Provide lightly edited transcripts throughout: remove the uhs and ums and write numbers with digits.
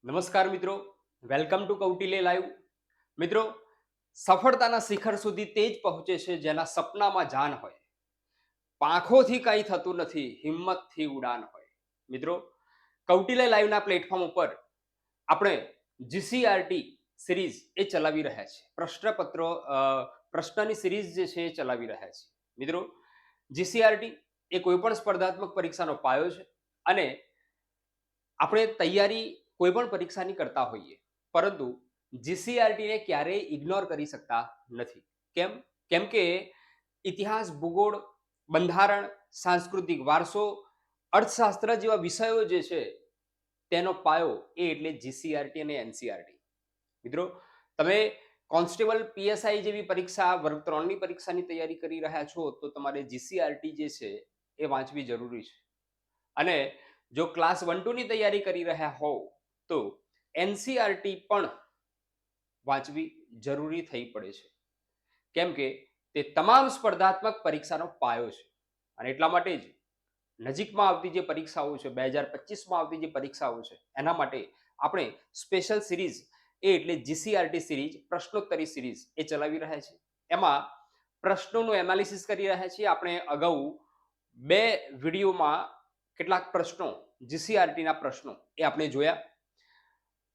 નમસ્કાર મિત્રો, welcome to Kautilya live. મિત્રો, સફળતાના શિખર સુધી તે જ પહોંચે છે જેના સપનામાં જાન હોય. પાંખોથી કંઈ થતું નથી, હિંમતથી ઉડાન હોય. મિત્રો, કૌટિલ્ય લાઈવના પ્લેટફોર્મ ઉપર આપણે જીસીઆરટી સિરીઝ એ ચલાવી રહ્યા છીએ. પ્રશ્નની સિરીઝ જે છે એ ચલાવી રહ્યા છીએ. મિત્રો, જીસીઆરટી એ કોઈ પણ સ્પર્ધાત્મક પરીક્ષાનો પાયો છે અને આપણે તૈયારી કોઈ પણ પરીક્ષાની કરતા હોઈએ, પરંતુ જીસીઆરટીને ક્યારેય ઇગ્નોર કરી શકતા નથી. કેમ કે ઇતિહાસ, ભૂગોળ, બંધારણ, સાંસ્કૃતિક વારસો, અર્થશાસ્ત્ર જેવા વિષયો જે છે તેનો પાયો એ એટલે જીસીઆરટી અને એનસીઆરટી. મિત્રો, તમે કોન્સ્ટેબલ, પીએસઆઈ જેવી પરીક્ષા, વર્ગ 3ની પરીક્ષાની તૈયારી કરી રહ્યા છો તો તમારે જીસીઆરટી જે છે એ વાંચવી જરૂરી છે. અને જો ક્લાસ 1-2ની તૈયારી કરી રહ્યા હોવ તો એનસીઆરટી પણ વાંચવી જરૂરી થઈ પડે છે. કેમ કે તે તમામ સ્પર્ધાત્મક પરીક્ષાનો પાયો છે. અને એટલા માટે જ નજીકમાં આવતી જે પરીક્ષાઓ છે, 2025માં આવતી જે પરીક્ષાઓ છે, એના માટે આપણે સ્પેશિયલ સિરીઝ એટલે જીસીઆરટી સિરીઝ, પ્રશ્નોત્તરી સિરીઝ એ ચલાવી રહ્યા છીએ. એમાં પ્રશ્નોનું એનાલિસિસ કરી રહ્યા છીએ. આપણે અગાઉ 2 વિડીયોમાં કેટલાક પ્રશ્નો, જીસીઆરટીના પ્રશ્નો એ આપણે જોયા.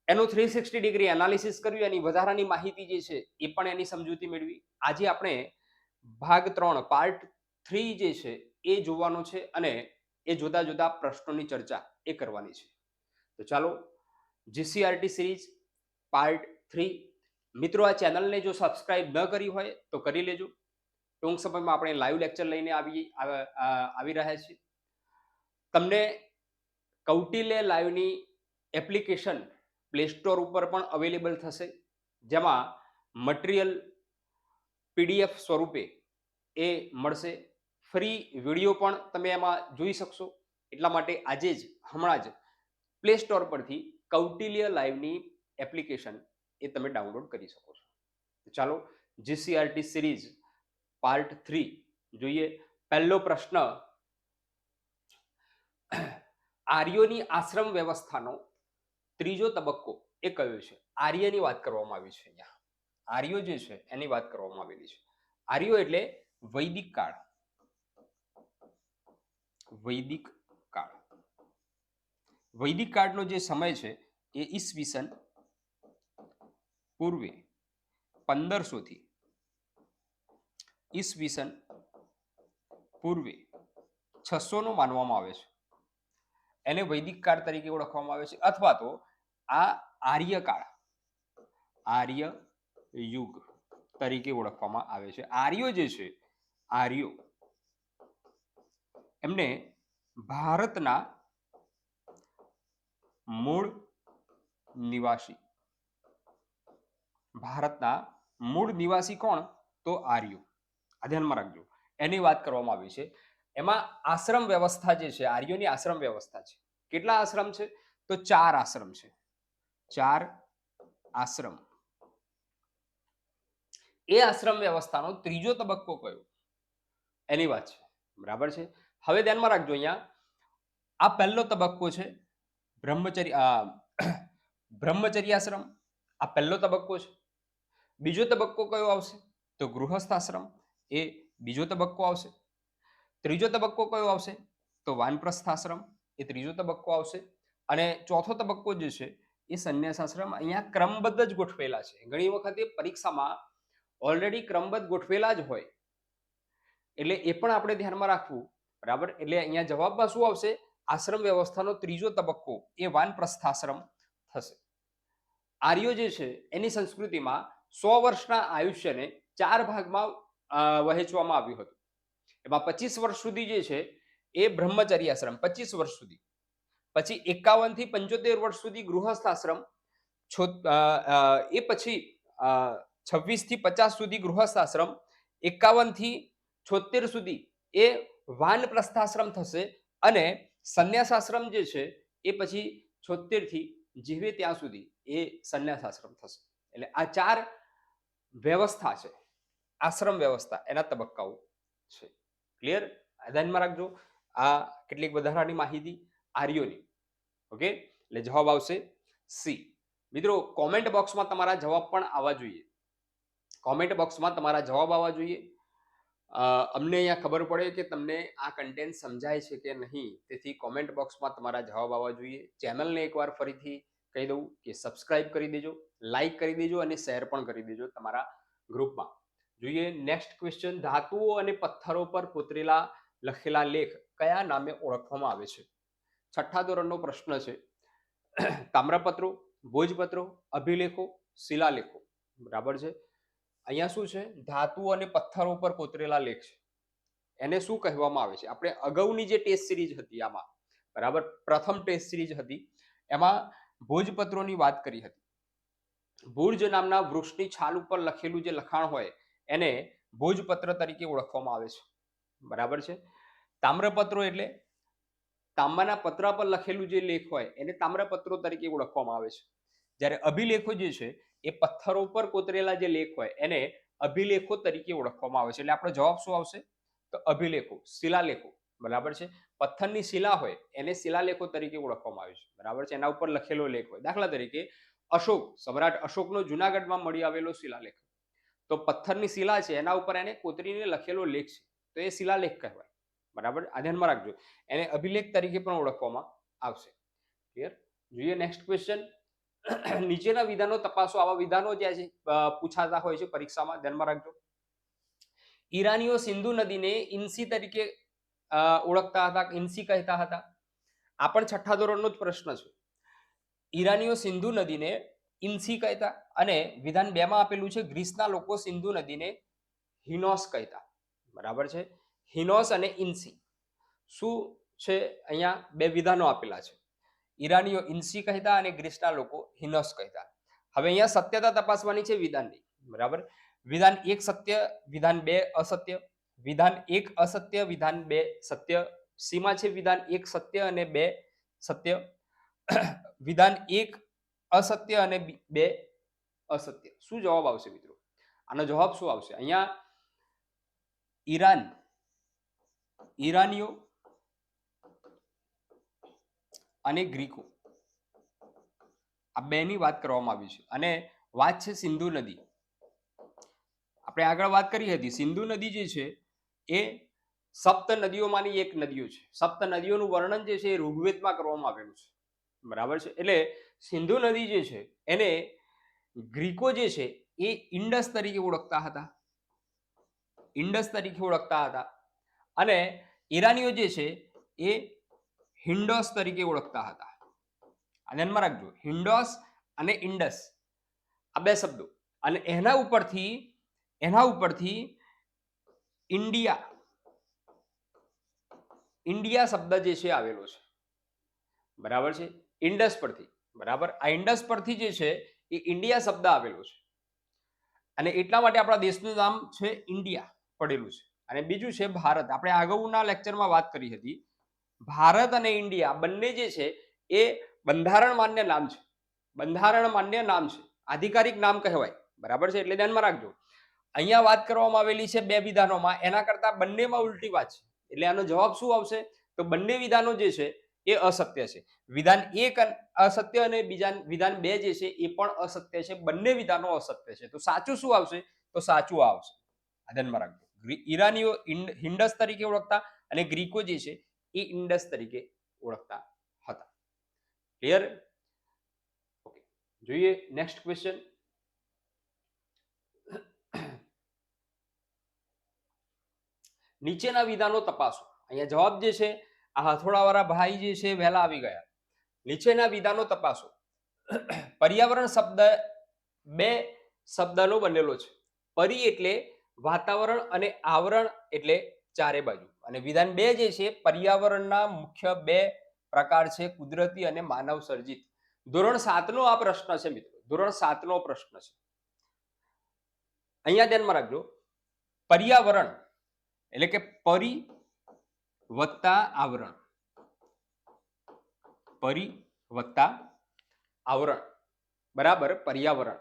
એનું 360 ડિગ્રી એનાલિસિસ કર્યું, એની વધારાની માહિતી જે છે એ પણ એની સમજૂતી મેળવી. આજે આપણે ભાગ 3 પાર્ટ 3 જે છે એ જોવાનો છે અને એ જોતા જોતા પ્રશ્નોની ચર્ચા એ કરવાની છે. તો ચાલો, જીસીઆરટી સિરીઝ પાર્ટ 3. મિત્રો, આ ચેનલને જો સબસ્ક્રાઇબ ન કરી હોય તો કરી લેજો. ટૂંક સમયમાં આપણે લાઈવ લેક્ચર લઈને આવી રહ્યા છીએ. તમને કૌટિલ્ય લાઈવની એપ્લિકેશન પ્લે સ્ટોર ઉપર પણ અવેલેબલ થશે, જેમાં મટીરિયલ પીડીએફ સ્વરૂપે એ મળશે. ફ્રી વિડીયો પણ તમે એમાં જોઈ શકશો. એટલા માટે આજે જ, હમણાં જ પ્લે સ્ટોર પરથી કૌટિલ્ય લાઈવની એપ્લિકેશન એ તમે ડાઉનલોડ કરી શકો છો. ચાલો, જીસીઆરટી સિરીઝ પાર્ટ 3 જોઈએ. પહેલો પ્રશ્ન, આર્યોની આશ્રમ વ્યવસ્થાનો ત્રીજો તબક્કો એ કયો છે? આર્યની વાત કરવામાં આવી છે. અહીંયા આર્યો જે છે એની વાત કરવામાં આવેલી છે. આર્યો એટલે વૈદિક કાળ. વૈદિક કાળ. વૈદિક કાળનો જે સમય છે એ ઈસવીસન પૂર્વે 1500 થી ઈસવીસન પૂર્વે 600 નો માનવામાં આવે છે. એને વૈદિક કાળ તરીકે ઓળખવામાં આવે છે, અથવા તો આ આર્યકાળ, આર્ય યુગ તરીકે ઓળખવામાં આવે છે. આર્યો જે છે, આર્યો એમને ભારતના મૂળ નિવાસી, ભારતના મૂળ નિવાસી કોણ? તો આર્યો. આ ધ્યાનમાં રાખજો, એની વાત કરવામાં આવી છે. એમાં આશ્રમ વ્યવસ્થા જે છે, આર્યોની આશ્રમ વ્યવસ્થા છે. કેટલા આશ્રમ છે? તો 4 આશ્રમ છે. 4 આશ્રમ. એ આશ્રમ વ્યવસ્થાનો ત્રીજો તબક્કો કયો? એની વાત છે. બરાબર છે. હવે ધ્યાનમાં રાખજો, અહીંયા આ પહેલો તબક્કો છે બ્રહ્મચર્યાશ્રમ. આ પહેલો તબક્કો છે. બીજો તબક્કો કયો આવશે? તો ગૃહસ્થ આશ્રમ, એ બીજો તબક્કો આવશે. ત્રીજો તબક્કો કયો આવશે? તો વાનપ્રસ્થ આશ્રમ, એ ત્રીજો તબક્કો આવશે. અને ચોથો તબક્કો જે છે એ સંન્યાસ આશ્રમ. અહીંયા ક્રમબદ્ધ જ ગોઠવેલા છે. ઘણી વખતે પરીક્ષામાં ઓલરેડી ક્રમબદ્ધ ગોઠવેલા જ હોય, એટલે એ પણ આપણે ધ્યાનમાં રાખવું. બરાબર, એટલે અહીંયા જવાબમાં શું આવશે? આશ્રમ વ્યવસ્થાનો ત્રીજો તબક્કો એ વાનપ્રસ્થાશ્રમ થશે. આર્યો જે છે એની સંસ્કૃતિમાં 100 વર્ષના આયુષ્યને 4 ભાગમાં વહેંચવામાં આવ્યું હતું. એમાં 25 વર્ષ સુધી જે છે એ બ્રહ્મચર્ય આશ્રમ, 25 વર્ષ સુધી. પછી 51 થી 75 વર્ષ સુધી ગૃહસ્થ આશ્રમ, એ પછી 26 થી 50 સુધી ગૃહસ્થ આશ્રમ, 51 થી 76 સુધી એ વાનપ્રસ્થાશ્રમ થશે. અને સંન્યાસ આશ્રમ જે છે એ પછી 76 થી જીવે ત્યાં સુધી એ સંન્યાસ આશ્રમ થશે. એટલે આ 4 વ્યવસ્થા છે, આશ્રમ વ્યવસ્થા, એના તબક્કાઓ છે. ક્લિયર? ધ્યાનમાં રાખજો. આ કેટલીક વધારાની માહિતી આર્યોની. ઓકે, એટલે જવાબ આવશે સી. મિત્રો કોમેન્ટ બોક્સમાં તમારા જવાબ પણ આવવા જોઈએ. કોમેન્ટ બોક્સમાં તમારા જવાબ આવવા જોઈએ. અમને અહીંયા ખબર પડે કે તમને આ કન્ટેન્ટ સમજાય છે કે નહીં. તેથી કોમેન્ટ બોક્સમાં તમારા જવાબ આવવા જોઈએ. ચેનલને એકવાર ફરીથી કહી દઉં કે સબસ્ક્રાઇબ કરી દેજો, લાઈક કરી દેજો અને શેર પણ કરી દેજો તમારા ગ્રુપમાં. જોઈએ નેક્સ્ટ ક્વેશ્ચન. ધાતુઓ અને પથ્થરો પર કોતરેલા લખેલા લેખ કયા નામે ઓળખવામાં આવે છે? છઠ્ઠા ધોરણનો પ્રશ્ન છે. તામ્રપત્રો, ભોજપત્રો, અભિલેખો, શિલાલેખો. બરાબર છે. અહીંયા શું છે? ધાતુઓ અને પથ્થરો પર કોતરેલા લેખ છે. એને શું કહેવામાં આવે છે? આપણે અગાઉની જે ટેસ્ટ સિરીઝ હતી આમાં, બરાબર, પ્રથમ ટેસ્ટ સિરીઝ હતી એમાં ભોજપત્રોની વાત કરી હતી. ભુર્જ નામના વૃક્ષની છાલ ઉપર લખેલું જે લખાણ હોય એને ભોજપત્ર તરીકે ઓળખવામાં આવે છે. બરાબર છે. તામ્રપત્રો એટલે તાંબાના પતરા પર લખેલું જે લેખ હોય એને તામ્રપત્રો તરીકે ઓળખવામાં આવે છે. જ્યારે અભિલેખો જે છે એ પથ્થરો પર કોતરેલા જે લેખ હોય એને અભિલેખો તરીકે ઓળખવામાં આવે છે. એટલે આપણો જવાબ શું આવશે? તો અભિલેખો, શિલાલેખો. બરાબર છે. પથ્થરની શિલા હોય એને શિલાલેખો તરીકે ઓળખવામાં આવે છે. બરાબર છે. એના ઉપર લખેલો લેખ હોય. દાખલા તરીકે અશોક, સમ્રાટ અશોકનો જુનાગઢમાં મળી આવેલો શિલાલેખ, તો પથ્થરની શિલા છે એના ઉપર એને કોતરીને લખેલો લેખ છે, તો એ શિલાલેખ કહેવાય. બરાબર, આ ધ્યાનમાં રાખજો. એને અભિલેખ તરીકે પણ ઓળખવામાં આવશે. ક્લિયર? જોઈએ નેક્સ્ટ ક્વેશ્ચન. નીચેના વિધાનો તપાસો. આવા વિધાનો જે છે પૂછાતા હોય છે પરીક્ષામાં, ધ્યાનમાં રાખજો. ઈરાનીઓ સિંધુ નદીને ઇન્સી તરીકે ઓળખતા હતા, ઇન્સી કહેતા હતા. આ પણ છઠ્ઠા ધોરણનો જ પ્રશ્ન છે. ઈરાનીઓ સિંધુ નદીને ઇન્સી કહેતા અને વિધાન 2 માં આપેલું છે ગ્રીસના લોકો સિંધુ નદીને હિનોસ કહેતા. બરાબર છે. હિનોસ અને ઇન્સી શું છે? અહીંયા બે વિધાનો આપેલા છે. ઈરાનીઓ ઇન્સી કહેતા અને ગ્રીસના લોકો હિનોસ કહેતા. હવે અહીંયા સત્યતા તપાસવાની છે વિધાનની. બરાબર. વિધાન 1 સત્ય, વિધાન 2 અસત્ય. વિધાન 1 અસત્ય, વિધાન 2 સત્ય. સીમાં છે વિધાન 1 સત્ય અને 2 સત્ય. વિધાન 1 અસત્ય અને 2 અસત્ય. શું જવાબ આવશે મિત્રો? આનો જવાબ શું આવશે? અહીંયા ઈરાનીઓ અને ગ્રીકો આ બેની વાત કરવામાં આવી છે અને વાત છે સિંધુ નદી. આપણે આગળ વાત કરી હતી સિંધુ નદી જે છે એ સપ્ત નદીઓમાંની એક નદીઓ છે. સપ્ત નદીઓનું વર્ણન જે છે એ ઋગ્વેદમાં કરવામાં આવેલું છે. બરાબર છે. એટલે સિંધુ નદી જે છે એને ગ્રીકો જે છે એ ઇન્ડસ તરીકે ઓળખતા હતા. ઇન્ડસ તરીકે ઓળખતા હતા અને ઈરાનીઓ જે છે એ હિન્ડોસ તરીકે ઓળખતા હતા. આ ધ્યાનમાં રાખજો. હિન્ડોસ અને ઇન્ડસ આ બે શબ્દો. અને એના ઉપરથી ઇન્ડિયા શબ્દ જે છે આવેલો છે. બરાબર છે. ઇન્ડસ પરથી. બરાબર. આ ઇન્ડસ પરથી જે છે એ ઇન્ડિયા શબ્દ આવેલો છે અને એટલા માટે આપણા દેશનું નામ છે ઇન્ડિયા પડેલું છે. અને બીજું છે ભારત. આપણે અગાઉના લેક્ચરમાં વાત કરી હતી. ભારત અને ઇન્ડિયા બંને જે છે એ બંધારણ માન્ય નામ છે. બંધારણ માન્ય નામ છે, આધિકારિક નામ કહેવાય. બરાબર છે. એટલે ધ્યાનમાં રાખજો. અહીંયા વાત કરવામાં આવેલી છે બે વિધાનોમાં, એના કરતા બંનેમાં ઉલટી વાત છે. એટલે આનો જવાબ શું આવશે? તો બંને વિધાનો જે છે એ અસત્ય છે. વિધાન 1 અસત્ય અને વિધાન 2 જે છે એ પણ અસત્ય છે. બંને વિધાનો અસત્ય છે. તો સાચું શું આવશે? તો સાચું આવશે. આ ધ્યાનમાં રાખજો. ઈરાનીઓ હિન્ડસ તરીકે ઓળખતા અને ગ્રીકો જે છે એ ઇન્ડસ તરીકે ઓળખતા હતા. ક્લિયર? ઓકે. જોઈએ નેક્સ્ટ ક્વેશ્ચન. નીચેના વિધાનો તપાસો. અહીંયા જવાબ જે છે આ હથોડાવાળા ભાઈ જે છે વહેલા આવી ગયા. નીચેના વિધાનો તપાસો. પર્યાવરણ શબ્દ બે શબ્દનો બનેલો છે. પરી એટલે વાતાવરણ અને આવરણ એટલે ચારે બાજુ. અને વિધાન 2 જે છે પર્યાવરણના મુખ્ય બે પ્રકાર છે, કુદરતી અને માનવ સર્જિત. ધોરણ 7 નો આ પ્રશ્ન છે મિત્રો. ધોરણ 7 નો પ્રશ્ન છે. અહીંયા ધ્યાનમાં રાખજો. પર્યાવરણ એટલે કે પરી વત્તા આવરણ. પરી વત્તા આવરણ. બરાબર. પર્યાવરણ.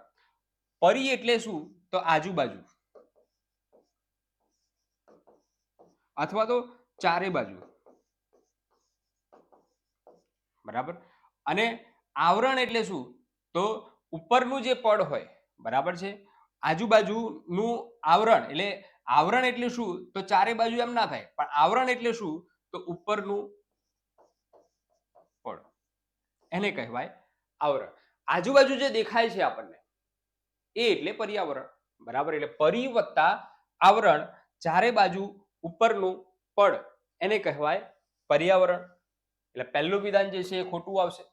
પરી એટલે શું? તો આજુબાજુ અથવા તો ચારે બાજુ. બરાબર. અને આવરણ એટલે શું? તો ઉપરનું જે પડ હોય, બરાબર છે, આજુબાજુનું આવરણ. એટલે આવરણ એટલે શું? તો ચારે બાજુ એમ ના થાય, પણ આવરણ એટલે શું? તો ઉપરનું પડ, એને કહેવાય આવરણ. આજુબાજુ જે દેખાય છે આપણને એ એટલે પર્યાવરણ, બરાબર. એટલે પરી વત્તા આવરણ, ચારે બાજુ ઉપરનું પડ, એને કહેવાય પર્યાવરણ. એટલે પહેલું વિધાન જે છે એ ખોટું આવશે.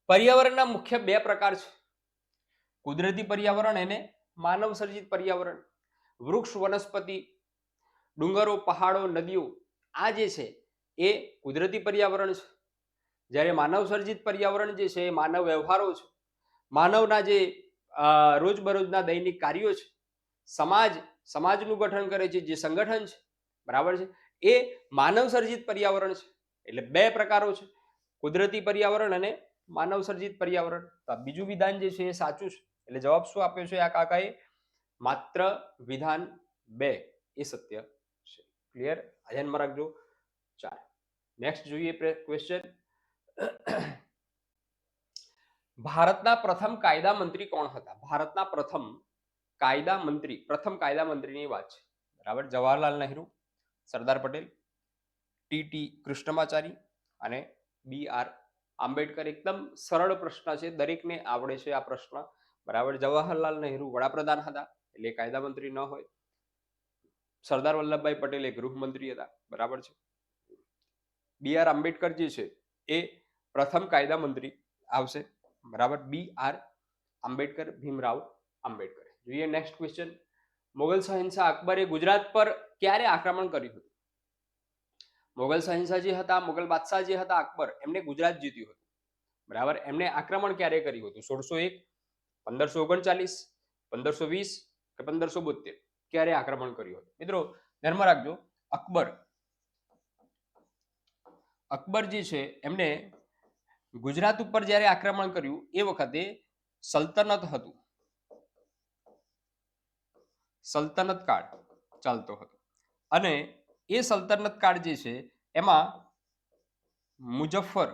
પર્યાવરણના મુખ્ય બે પ્રકાર છે, કુદરતી પર્યાવરણ અને માનવ સર્જિત પર્યાવરણ. વૃક્ષ, વનસ્પતિ, ડુંગરો, પહાડો, નદીઓ, આ જે છે એ કુદરતી પર્યાવરણ છે. જ્યારે માનવ સર્જિત પર્યાવરણ જે છે એ માનવ વ્યવહારો છે, માનવના જે રોજબરોજના દૈનિક કાર્યો છે, સમાજનું ગઠન કરે છે જે સંગઠન છે, બરાબર છે, એ માનવ સર્જિત પર્યાવરણ છે. એટલે બે પ્રકારો છે, કુદરતી પર્યાવરણ અને માનવ સર્જિત પર્યાવરણ. તો બીજું વિધાન જે છે એ સાચું છે. એટલે જવાબ શું આપ્યો છે આ કાકાએ? માત્ર વિધાન 2 એ સત્ય છે. ક્લિયર? ધ્યાનમાં રાખજો. ચાલો નેક્સ્ટ જોઈએ ક્વેશ્ચન. ભારતના પ્રથમ કાયદા મંત્રી કોણ હતા? ભારતના પ્રથમ કાયદા મંત્રીની વાત છે, બરાબર. જવાહરલાલ નહેરુ, સરદાર પટેલ, ટી કૃષ્ણમાચારી અને BR આંબેડકર. એકદમ સરળ પ્રશ્ન છે, દરેકને આવડે છે આ પ્રશ્ન, બરાબર. જવાહરલાલ નહેરુ વડાપ્રધાન હતા, એટલે કાયદા મંત્રી ન હોય. સરદાર વલ્લભભાઈ પટેલ એ ગૃહમંત્રી હતા, બરાબર છે. BR આંબેડકર જે છે એ પ્રથમ કાયદા મંત્રી આવશે, બરાબર. BR આંબેડકર, ભીમરાવ આંબેડકર. જોઈએ નેક્સ્ટ ક્વેશ્ચન. મુગલ શહેનશાહ અકબરે ગુજરાત પર ક્યારે આક્રમણ કર્યું હતું? મુગલ શહેનશાહ જે હતા, મુગલ બાદશાહ જે હતા અકબર, એમને ગુજરાત જીત્યું હતું, બરાબર. એમને આક્રમણ ક્યારે કર્યું હતું? 1601, 1539, 1520 કે 1572? ક્યારે આક્રમણ કર્યું હતું? મિત્રો ધ્યાનમાં રાખજો, અકબર જે છે એમને ગુજરાત ઉપર જ્યારે આક્રમણ કર્યું એ વખતે સલ્તનત હતું, સલ્તનત કાળ ચાલતો હતો. અને એ સલ્તનત કાળ જે છે એમાં મુઝફ્ફર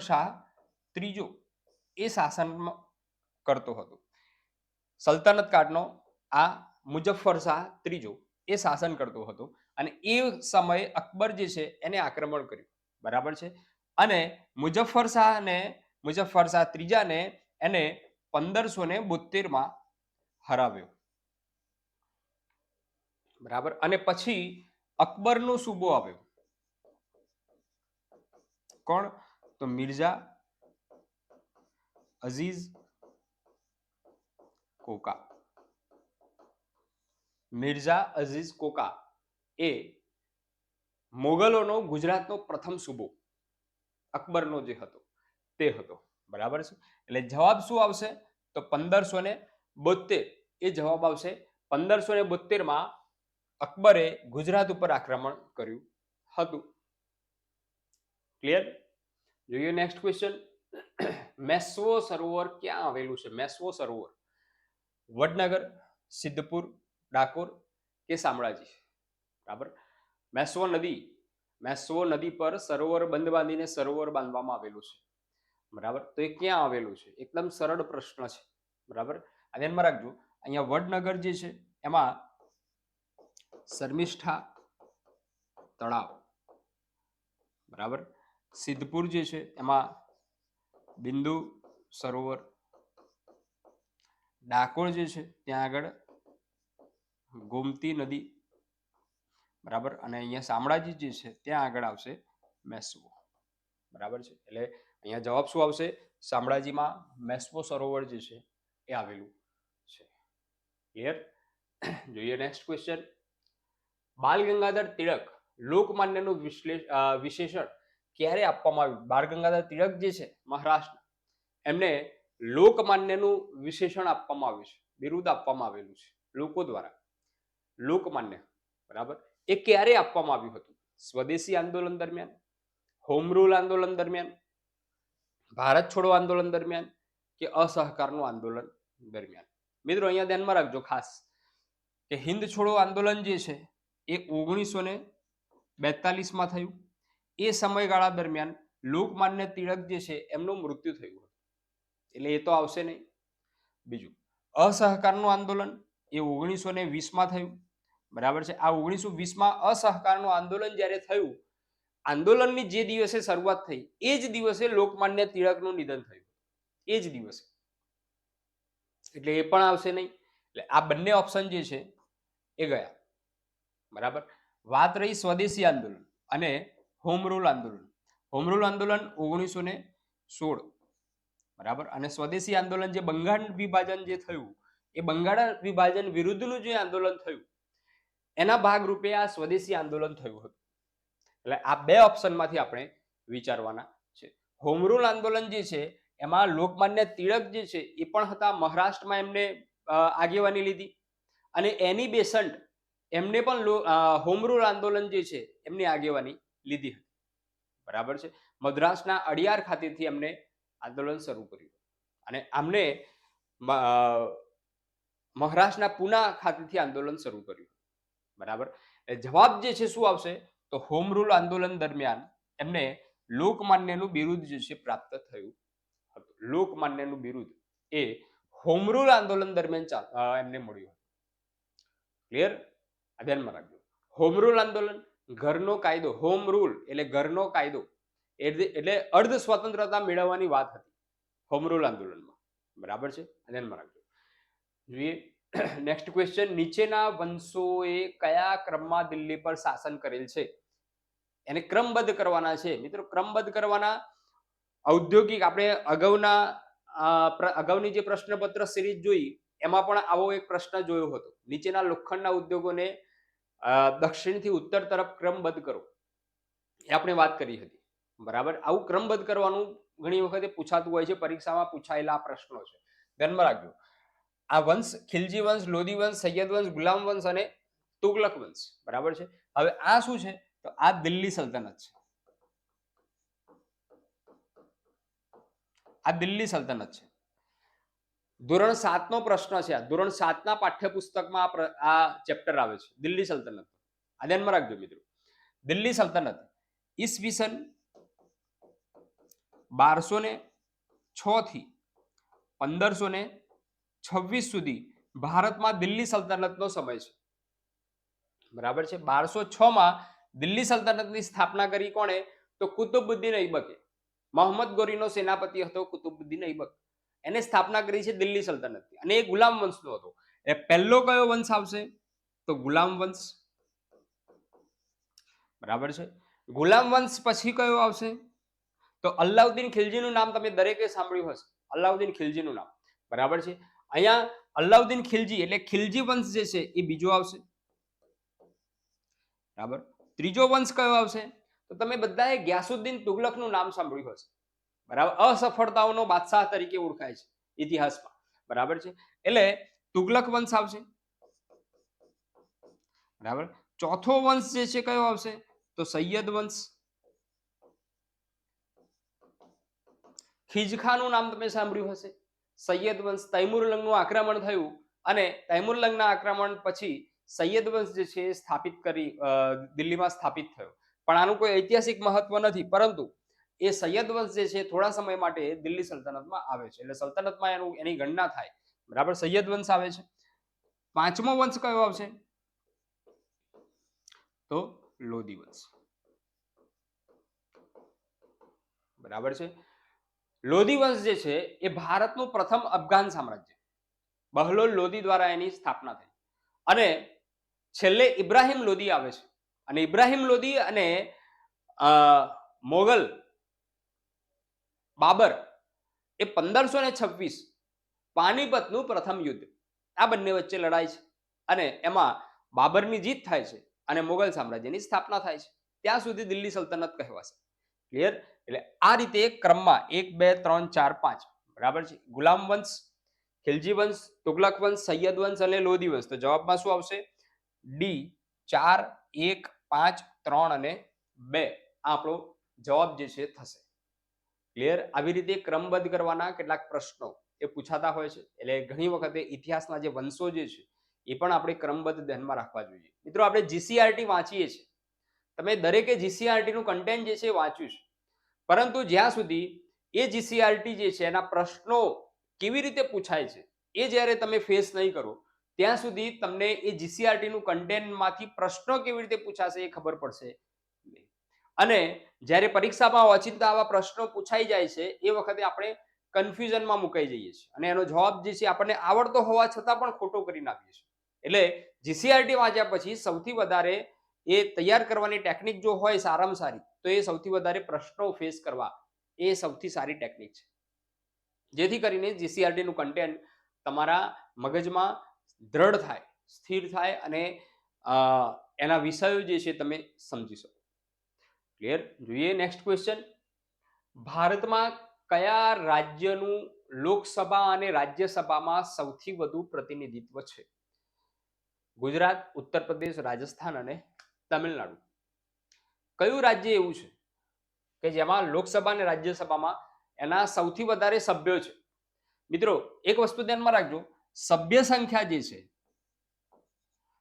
શાહ ત્રીજો એ શાસન કરતો હતો. સલ્તનત કાળનો આ મુઝફ્ફર શાહ ત્રીજો એ શાસન કરતો હતો. અને એ સમયે અકબર જે છે એને આક્રમણ કર્યું, બરાબર છે. અને મુઝફ્ફર શાહ ત્રીજાને એને 1572 હરાવ્યો, બરાબર. અને પછી અકબરનો સૂબો આવ્યો. કોણ? તો મિર્ઝા અઝીઝ કોકા. મિર્ઝા અઝીઝ કોકા એ મોગલોનો ગુજરાતનો પ્રથમ સૂબો અકબરનો જે હતો તે હતો, બરાબર છે. એટલે જવાબ શું આવશે? તો 1572 એ જવાબ આવશે. 1572 અકબરે ગુજરાત ઉપર આક્રમણ કર્યું હતું. ક્લિયર? જોઈએ નેક્સ્ટ ક્વેશ્ચન. મેસ્વો સરોવર ક્યાં આવેલું છે? મેસ્વો સરોવર વડનગર, સિદ્ધપુર, ડાકોર કે શામળાજી? બરાબર. મેસ્વો નદી પર સરોવર બંધ બાંધીને સરોવર બાંધવામાં આવેલું છે, બરાબર. તો એ ક્યાં આવેલું છે? એકદમ સરળ પ્રશ્ન છે, બરાબર. ધ્યાનમાં રાખજો, અહીંયા વડનગર જે છે એમાં શર્મિષ્ઠા તળાવ, બરાબર. સિદ્ધપુર જે છે એમાં બિંદુ સરોવર, ડાકોર જે છે ત્યાં આગળ ગોમતી નદી, બરાબર. અને અહીંયા શામળાજી જે છે ત્યાં આગળ આવશે મેસ્વો, બરાબર છે. એટલે અહીંયા જવાબ શું આવશે? શામળાજીમાં મેસ્વો સરોવર જે છે એ આવેલું છે. ક્લિયર? જોઈએ નેક્સ્ટ ક્વેશ્ચન. બાલ ગંગાધર તિલક લોકમાન્યનું વિશેષણ ક્યારે આપવામાં આવ્યું? બાલ ગંગાધર તિલક જે છે મહારાષ્ટ્ર, એમને લોકમાન્યનું વિશેષણ આપવામાં આવ્યું છે, બિરુદ આપવામાં આવેલું છે લોકો દ્વારા. લોકમાન્ય, બરાબર. એ ક્યારે આપવામાં આવ્યું હતું? સ્વદેશી આંદોલન દરમિયાન, હોમ રૂલ આંદોલન દરમિયાન, ભારત છોડો આંદોલન દરમિયાન કે અસહકારનું આંદોલન દરમિયાન? મિત્રો અહીંયા ધ્યાનમાં રાખજો ખાસ કે હિન્દ છોડો આંદોલન જે છે એ 1942 થયું, એ સમયગાળા દરમિયાન લોકમાન્ય તિલક જે છે એમનું મૃત્યુ થયું હતું, એટલે એ તો આવશે નહીં. બીજું, અસહકારનું આંદોલન એ 1920માં થયું, બરાબર છે. આ 1920માં અસહકારનું આંદોલન જ્યારે થયું, આંદોલનની જે દિવસે શરૂઆત થઈ એ જ દિવસે લોકમાન્ય તિલકનું નિધન થયું, એ જ દિવસે, એટલે એ પણ આવશે નહીં. એટલે આ બંને ઓપ્શન જે છે એ ગયા, બરાબર. વાત રહી સ્વદેશી આંદોલન અને હોમ રૂલ આંદોલન. હોમ રૂલ આંદોલન 1916, બરાબર. અને સ્વદેશી આંદોલન જે બંગાળ વિભાજન જે થયું, એ બંગાળ વિભાજન વિરુદ્ધનું જે આંદોલન થયું એના ભાગરૂપે આ સ્વદેશી આંદોલન થયું હતું. એટલે આ બે ઓપ્શનમાંથી આપણે વિચારવાના છે. હોમ રૂલ આંદોલન જે છે એમાં લોકમાન્ય તિલક જે છે એ પણ હતા, મહારાષ્ટ્રમાં એમને આગેવાની લીધી, અને એની બેસન્ટ એમને પણ હોમ રૂલ આંદોલન જે છે એમની આગેવાની લીધી હતી, બરાબર છે. મદ્રાસના અડિયાર ખાતેથી એમને આંદોલન શરૂ કર્યું, અને આમને મહારાષ્ટ્રના પુના ખાતેથી આંદોલન શરૂ કર્યું, બરાબર. જવાબ જે છે શું આવશે? તો હોમ રૂલ આંદોલન દરમિયાન એમને લોકમાન્યનું બિરુદ જે છે પ્રાપ્ત થયું હતું. લોકમાન્યનું બિરુદ એ હોમ રૂલ આંદોલન દરમિયાન એમને મળ્યું હતું. ક્લિયર? ધ્યાનમાં રાખજો. હોમ રૂલ આંદોલન, ઘરનો કાયદો. હોમ રૂલ એટલે ઘરનો કાયદો, એટલે અર્ધ સ્વતંત્રતા મેળવવાની વાત હતી હોમ રૂલ આંદોલનમાં, બરાબર છે. ધ્યાનમાં રાખજો. જોઈએ નેક્સ્ટ ક્વેશ્ચન. નીચેના વંશોએ કયા ક્રમમાં દિલ્હી પર શાસન કરેલ છે? એને ક્રમબદ્ધ કરવાના છે મિત્રો, ક્રમબદ્ધ કરવાના. ઔદ્યોગિક, આપણે અગાઉની જે પ્રશ્નપત્ર સિરીઝ જોઈ એમાં પણ આવો એક પ્રશ્ન જોયો હતો. નીચેના લોખંડના ઉદ્યોગોને દક્ષિણથી ઉત્તર તરફ ક્રમબદ્ધ કરો, એ આપણે વાત કરી હતી, બરાબર. આવું ક્રમબદ્ધ કરવાનું ઘણી વખતે પૂછાતું હોય છે, પરીક્ષામાં પૂછાયેલા આ પ્રશ્નો છે, ધ્યાનમાં રાખજો. આ વંશ ખિલજી વંશ, લોધી વંશ, સૈયદ વંશ, ગુલામ વંશ અને તુગલક વંશ, બરાબર છે. હવે આ શું છે? તો આ દિલ્હી સલ્તનત છે. આ દિલ્હી સલ્તનત છે. ધોરણ 7 નો પ્રશ્ન છે. આ ધોરણ 7 ના પાઠ્યપુસ્તકમાં આ ચેપ્ટર આવે છે, દિલ્હી સલ્તનત. આ ધ્યાનમાં રાખજો મિત્રો. દિલ્હી સલ્તનત ઈસવીસન 1206 થી 1526 સુધી ભારતમાં દિલ્હી સલ્તનતનો સમય છે, બરાબર છે. 1206 માં દિલ્હી સલ્તનતની સ્થાપના કરી કોણે? તો કુતુબુદ્દીન ઐબકે. મોહમ્મદ ગોરીનો સેનાપતિ હતો કુતુબુદ્દીન ઐબક, એને સ્થાપના કરી છે દિલ્હી સલ્તનતની, અને એ ગુલામ વંશનો હતો. એ પહેલો કયો વંશ આવશે? તો ગુલામ વંશ, બરાબર છે. ગુલામ વંશ પછી કયો આવશે? તો અલ્લાઉદ્દીન ખિલજીનું નામ તમે દરેકે સાંભળ્યું હશે, અલ્લાઉદ્દીન ખિલજીનું નામ, બરાબર છે. અહીંયા અલ્લાઉદ્દીન ખિલજી એટલે ખિલજી વંશ જે છે એ બીજો આવશે, બરાબર. ત્રીજો વંશ કયો આવશે? તો તમે બધાએ ગ્યાસુદ્દીન તુગલકનું નામ સાંભળ્યું હશે, બરાબર. અસફળતાઓનો બાદશાહ તરીકે ઓળખાય છે ઇતિહાસમાં, બરાબર છે. એટલે તુગલક વંશ આવશે, બરાબર. ચોથો વંશ જે છે કયો આવશે? તો સૈયદ વંશ. ખિજખાનું નામ તમે સાંભળ્યું હશે, સૈયદ વંશ. તૈમુરલંગનું આક્રમણ થયું, અને તૈમુરલંગના આક્રમણ પછી સૈયદ વંશ જે છે સ્થાપિત કરી, દિલ્હીમાં સ્થાપિત થયો. પણ આનું કોઈ ઐતિહાસિક મહત્વ નથી, પરંતુ એ સૈયદ વંશ જે છે થોડા સમય માટે દિલ્હી સલ્તનતમાં આવે છે, એટલે સલ્તનતમાં એની ગણના થાય, બરાબર. સૈયદ વંશ આવે છે. પાંચમો વંશ કયો આવશે? તો લોધી વંશ, બરાબર છે. લોધી વંશ જે છે એ ભારતનું પ્રથમ અફઘાન સામ્રાજ્ય, બહલોલ લોધી દ્વારા એની સ્થાપના થઈ. અને છેલ્લે ઇબ્રાહિમ લોધી આવે છે, અને ઇબ્રાહિમ લોધી અને મોગલ બાબર એ 1526 પાનીપતનું પ્રથમ યુદ્ધ, આ બંને વચ્ચે લડાઈ છે, અને એમાં બાબરની જીત થાય છે અને મોગલ સામ્રાજ્યની સ્થાપના થાય છે. ત્યાં સુધી દિલ્હી સલ્તનત કહેવાશે. ક્લિયર? એટલે આ રીતે ક્રમમાં 1 2 3 4 5, બરાબર છે. ગુલામ વંશ, ખિલજી વંશ, તુગલક વંશ, સૈયદ વંશ અને લોધી વંશ. તો જવાબમાં શું આવશે? ડી 4 1 5 3 અને 2 આપણો જવાબ જે છે થશે. ક્લિયર? આવી રીતે ક્રમબદ્ધ કરવાના કેટલાક પ્રશ્નો એ પૂછાતા હોય છે, એટલે ઘણી વખતે ઇતિહાસના જે વંશો જે છે એ પણ આપણે ક્રમબદ્ધ ધ્યાનમાં રાખવા જોઈએ. મિત્રો, આપણે જીસીઆરટી વાંચીએ છીએ, તમે દરેકે જીસીઆરટી નું કન્ટેન્ટ જે છે વાંચ્યું છે, પરંતુ જ્યાં સુધી એ જીસીઆરટી જે છે એના પ્રશ્નો કેવી રીતે પૂછાય છે એ જ્યારે તમે ફેસ નહીં કરો ત્યાં સુધી તમને એ જીસીઆરટી નું કન્ટેન્ટમાંથી પ્રશ્નો કેવી રીતે પૂછાશે એ ખબર પડશે નહીં. અને જ્યારે પરીક્ષામાં ઓચિંતા આવા પ્રશ્નો પૂછાઈ જાય છે એ વખતે આપણે કન્ફ્યુઝનમાં મુકાઈ જઈએ છીએ અને એનો જવાબ જે છે આપણને આવડતો હોવા છતાં પણ ખોટો કરી નાખીએ છીએ. એટલે જીસીઆરટી વાંચ્યા પછી સૌથી વધારે એ તૈયાર કરવાની ટેકનિક જો હોય સારામાં સારી તો એ સૌથી વધારે પ્રશ્નો ફેસ કરવા એ સૌથી સારી ટેકનિક છે, જેથી કરીને જીસીઆરટી નું કન્ટેન્ટ તમારા મગજમાં દ્રઢ થાય, સ્થિર થાય અને એના વિષયો જે છે તમે સમજી શકો. ક્લિયર? જોઈએ નેક્સ્ટ ક્વેશ્ચન. ભારતમાં કયા રાજ્યનું લોકસભા અને રાજ્યસભામાં સૌથી વધુ પ્રતિનિધિત્વ છે? ગુજરાત, ઉત્તર પ્રદેશ, રાજસ્થાન અને તમિલનાડુ. કયું રાજ્ય એવું છે કે જેમાં લોકસભા અને રાજ્યસભામાં એના સૌથી વધારે સભ્યો છે? મિત્રો એક વસ્તુ ધ્યાનમાં રાખજો, સભ્ય સંખ્યા જે છે,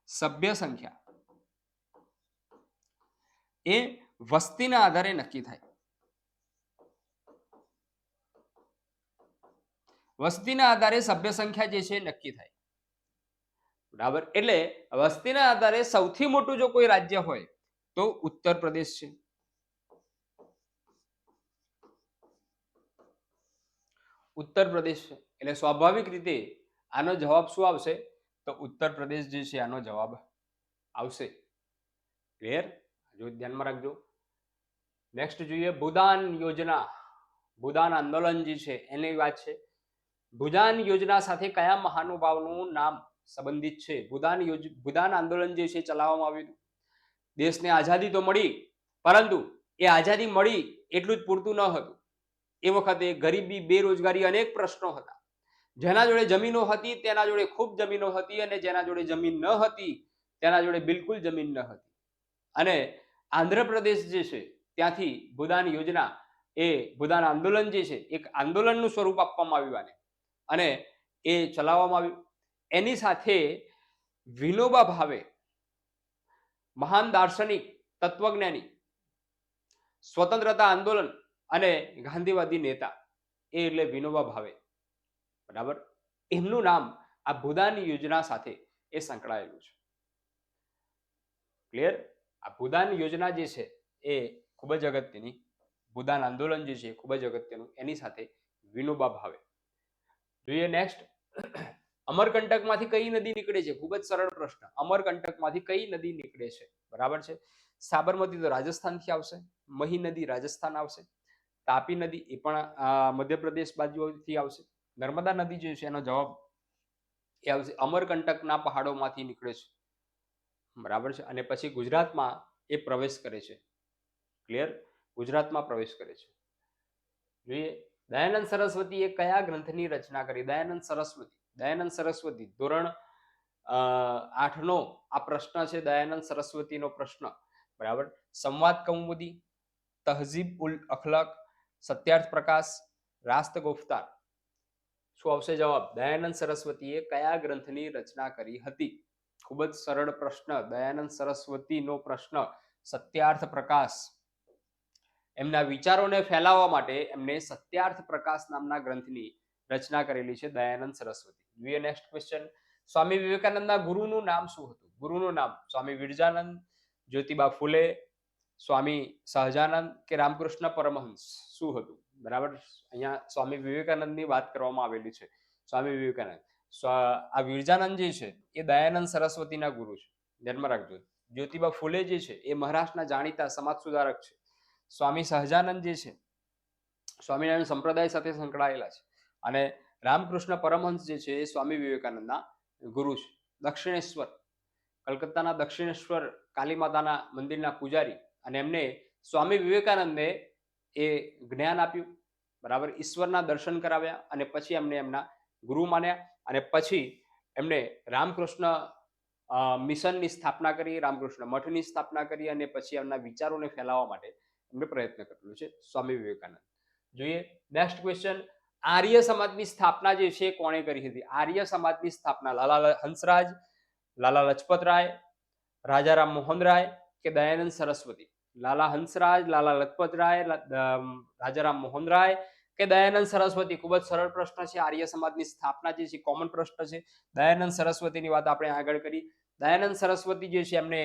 સભ્ય સંખ્યા એ વસ્તીના આધારે નક્કી થાય. વસ્તીના આધારે સભ્ય સંખ્યા જે છે નક્કી થાય. બરાબર? એટલે વસ્તીના આધારે સૌથી મોટું જો કોઈ રાજ્ય હોય તો ઉત્તર પ્રદેશ છે. ઉત્તર પ્રદેશ છે એટલે સ્વાભાવિક રીતે આનો જવાબ શું આવશે? તો ઉત્તર પ્રદેશ જે છે આનો જવાબ આવશે. ક્લિયર? જો ધ્યાનમાં રાખજો. નેક્સ્ટ જોઈએ ભૂદાન યોજના. ભૂદાન આંદોલન જે છે એની વાત છે. ભૂદાન યોજના સાથે કયા મહાનુભાવનું નામ સંબંધિત છે? ભૂદાન આંદોલન જે છે ચલાવવામાં આવ્યું હતું. દેશને આઝાદી તો મળી, પરંતુ એ આઝાદી મળી એટલું જ પૂરતું ન હતું. એ વખતે ગરીબી, બેરોજગારી અનેક પ્રશ્નો હતા. જેના જોડે જમીનો હતી તેના જોડે ખૂબ જમીનો હતી અને જેના જોડે જમીન ન હતી તેના જોડે બિલકુલ જમીન ન હતી. અને આંધ્રપ્રદેશ જે છે ત્યાંથી ભૂદાન યોજના એ ભૂદાન આંદોલન જે છે એક આંદોલનનું સ્વરૂપ આપવામાં આવ્યું અને એ ચલાવવામાં આવ્યું. એની સાથે વિનોબા ભાવે, મહાન દાર્શનિક, તત્વજ્ઞાની, સ્વતંત્રતા આંદોલન અને ગાંધીવાદી નેતા એ એટલે વિનોબા ભાવે. બરાબર? એમનું નામ આ ભૂદાન યોજના સાથે એ સંકળાયેલું છે. ક્લિયર? આ ભૂદાન યોજના જે છે એ ખૂબ જ અગત્યની, ભૂદાન આંદોલન જે છે ખૂબ જ અગત્યનું, એની સાથે વિનોબા ભાવે. જોઈએ નેક્સ્ટ. અમરકંટકમાંથી કઈ નદી નીકળે છે? ખૂબ જ સરળ પ્રશ્ન. અમરકંટકમાંથી કઈ નદી નીકળે છે? બરાબર છે. સાબરમતી તો રાજસ્થાનથી આવશે, મહી નદી રાજસ્થાન આવશે, તાપી નદી એ પણ મધ્યપ્રદેશ બાજુથી આવશે, નર્મદા નદી જે છે એનો જવાબ એ આવશે અમરકંટકના પહાડોમાંથી નીકળે છે. બરાબર છે. અને પછી ગુજરાતમાં એ પ્રવેશ કરે છે. ક્લિયર? ગુજરાતમાં પ્રવેશ કરે છે. જોઈએ દયાનંદ સરસ્વતી એ કયા ગ્રંથની રચના કરી? દયાનંદ સરસ્વતી ધોરણ 8 નો આ પ્રશ્ન છે. દયાનંદ સરસ્વતીનો પ્રશ્ન. બરાબર? સંવાદ કૌમુદી, તહઝીબ ઉલ અખલાક, સત્યાર્થ પ્રકાશ, રાસ્ત ગોફતાર. શું આવશે જવાબ? દયાનંદ સરસ્વતીએ કયા ગ્રંથની રચના કરી હતી? ખૂબ જ સરળ પ્રશ્ન. દયાનંદ સરસ્વતીનો પ્રશ્ન. સત્યાર્થ પ્રકાશ. એમના વિચારોને ફેલાવવા માટે એમને સત્યાર્થ પ્રકાશ નામના ગ્રંથની રચના કરેલી છે દયાનંદ સરસ્વતી. જોઈએ નેક્સ્ટ ક્વેશ્ચન. સ્વામી વિવેકાનંદના ગુરુનું નામ શું હતું? ગુરુનું નામ સ્વામી વિરજાનંદ, જ્યોતિબા ફૂલે, સ્વામી સહજાનંદ કે રામકૃષ્ણ પરમહંસ શું હતું? બરાબર? અહીંયા સ્વામી વિવેકાનંદની વાત કરવામાં આવેલી છે. સ્વામી વિવેકાનંદ. આ વિરજાનંદ જે છે એ દયાનંદ સરસ્વતીના ગુરુ છે. ધ્યાનમાં રાખજો. જ્યોતિબા ફૂલે જે છે એ મહારાષ્ટ્રના જાણીતા સમાજ સુધારક છે. સ્વામી સહજાનંદ જે છે સ્વામિનારાયણ સંપ્રદાય સાથે સંકળાયેલા છે અને રામકૃષ્ણ પરમહંસ જે છે એ સ્વામી વિવેકાનંદના ગુરુ છે. દક્ષિણેશ્વર, કલકત્તાના દક્ષિણેશ્વર કાલી માતાના મંદિરના પૂજારી, અને એમને સ્વામી વિવેકાનંદે એ જ્ઞાન આપ્યું. બરાબર? ઈશ્વરના દર્શન કરાવ્યા અને પછી એમને એમના ગુરુ માન્યા અને પછી એમને રામકૃષ્ણ મિશનની સ્થાપના કરી, રામકૃષ્ણ મઠની સ્થાપના કરી અને પછી એમના વિચારોને ફેલાવવા માટે એમને પ્રયત્ન કરેલો છે સ્વામી વિવેકાનંદ. જોઈએ નેક્સ્ટ ક્વેશ્ચન. આર્ય સમાજની સ્થાપના જે છે કોણે કરી હતી? આર્ય સમાજની સ્થાપના લાલા હંસરાજ, લાલા લજપત રાય, રાજારામ મોહન રાય કે દયાનંદ સરસ્વતી? લાલા હંસરાજ, લાલા લજપતરાય, રાજારામ મોહન રાય કે દયાનંદ સરસ્વતી? ખૂબ જ સરળ પ્રશ્ન છે. આર્ય સમાજની સ્થાપના જે છે કોમન પ્રશ્ન છે. દયાનંદ સરસ્વતીની વાત આપણે આગળ કરી. દયાનંદ સરસ્વતી જે છે એમને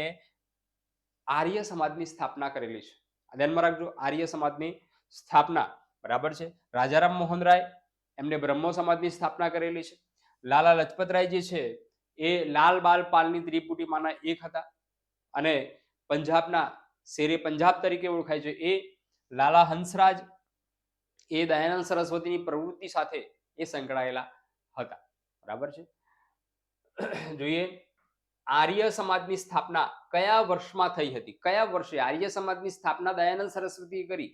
આર્ય સમાજની સ્થાપના કરેલી છે. ધ્યાનમાં રાખજો, આર્ય સમાજની સ્થાપના, બરાબર છે. રાજારામ મોહન રાય એમને બ્રહ્મો સમાજની સ્થાપના કરેલી છે. લાલા લજપતરાય જે છે એ લાલ બાલ પાલની ત્રિપુટીમાંના એક હતા અને પંજાબના શેરે પંજાબ તરીકે ઓળખાય છે. એ લાલા હંસરાજ એ દયાનંદ સરસ્વતીની પ્રવૃત્તિ સાથે એ સંકળાયેલા હતા, બરાબર છે. જોઈએ આર્ય સમાજની સ્થાપના કયા વર્ષમાં થઈ હતી? કયા વર્ષે આર્ય સમાજની સ્થાપના દયાનંદ સરસ્વતીએ કરી?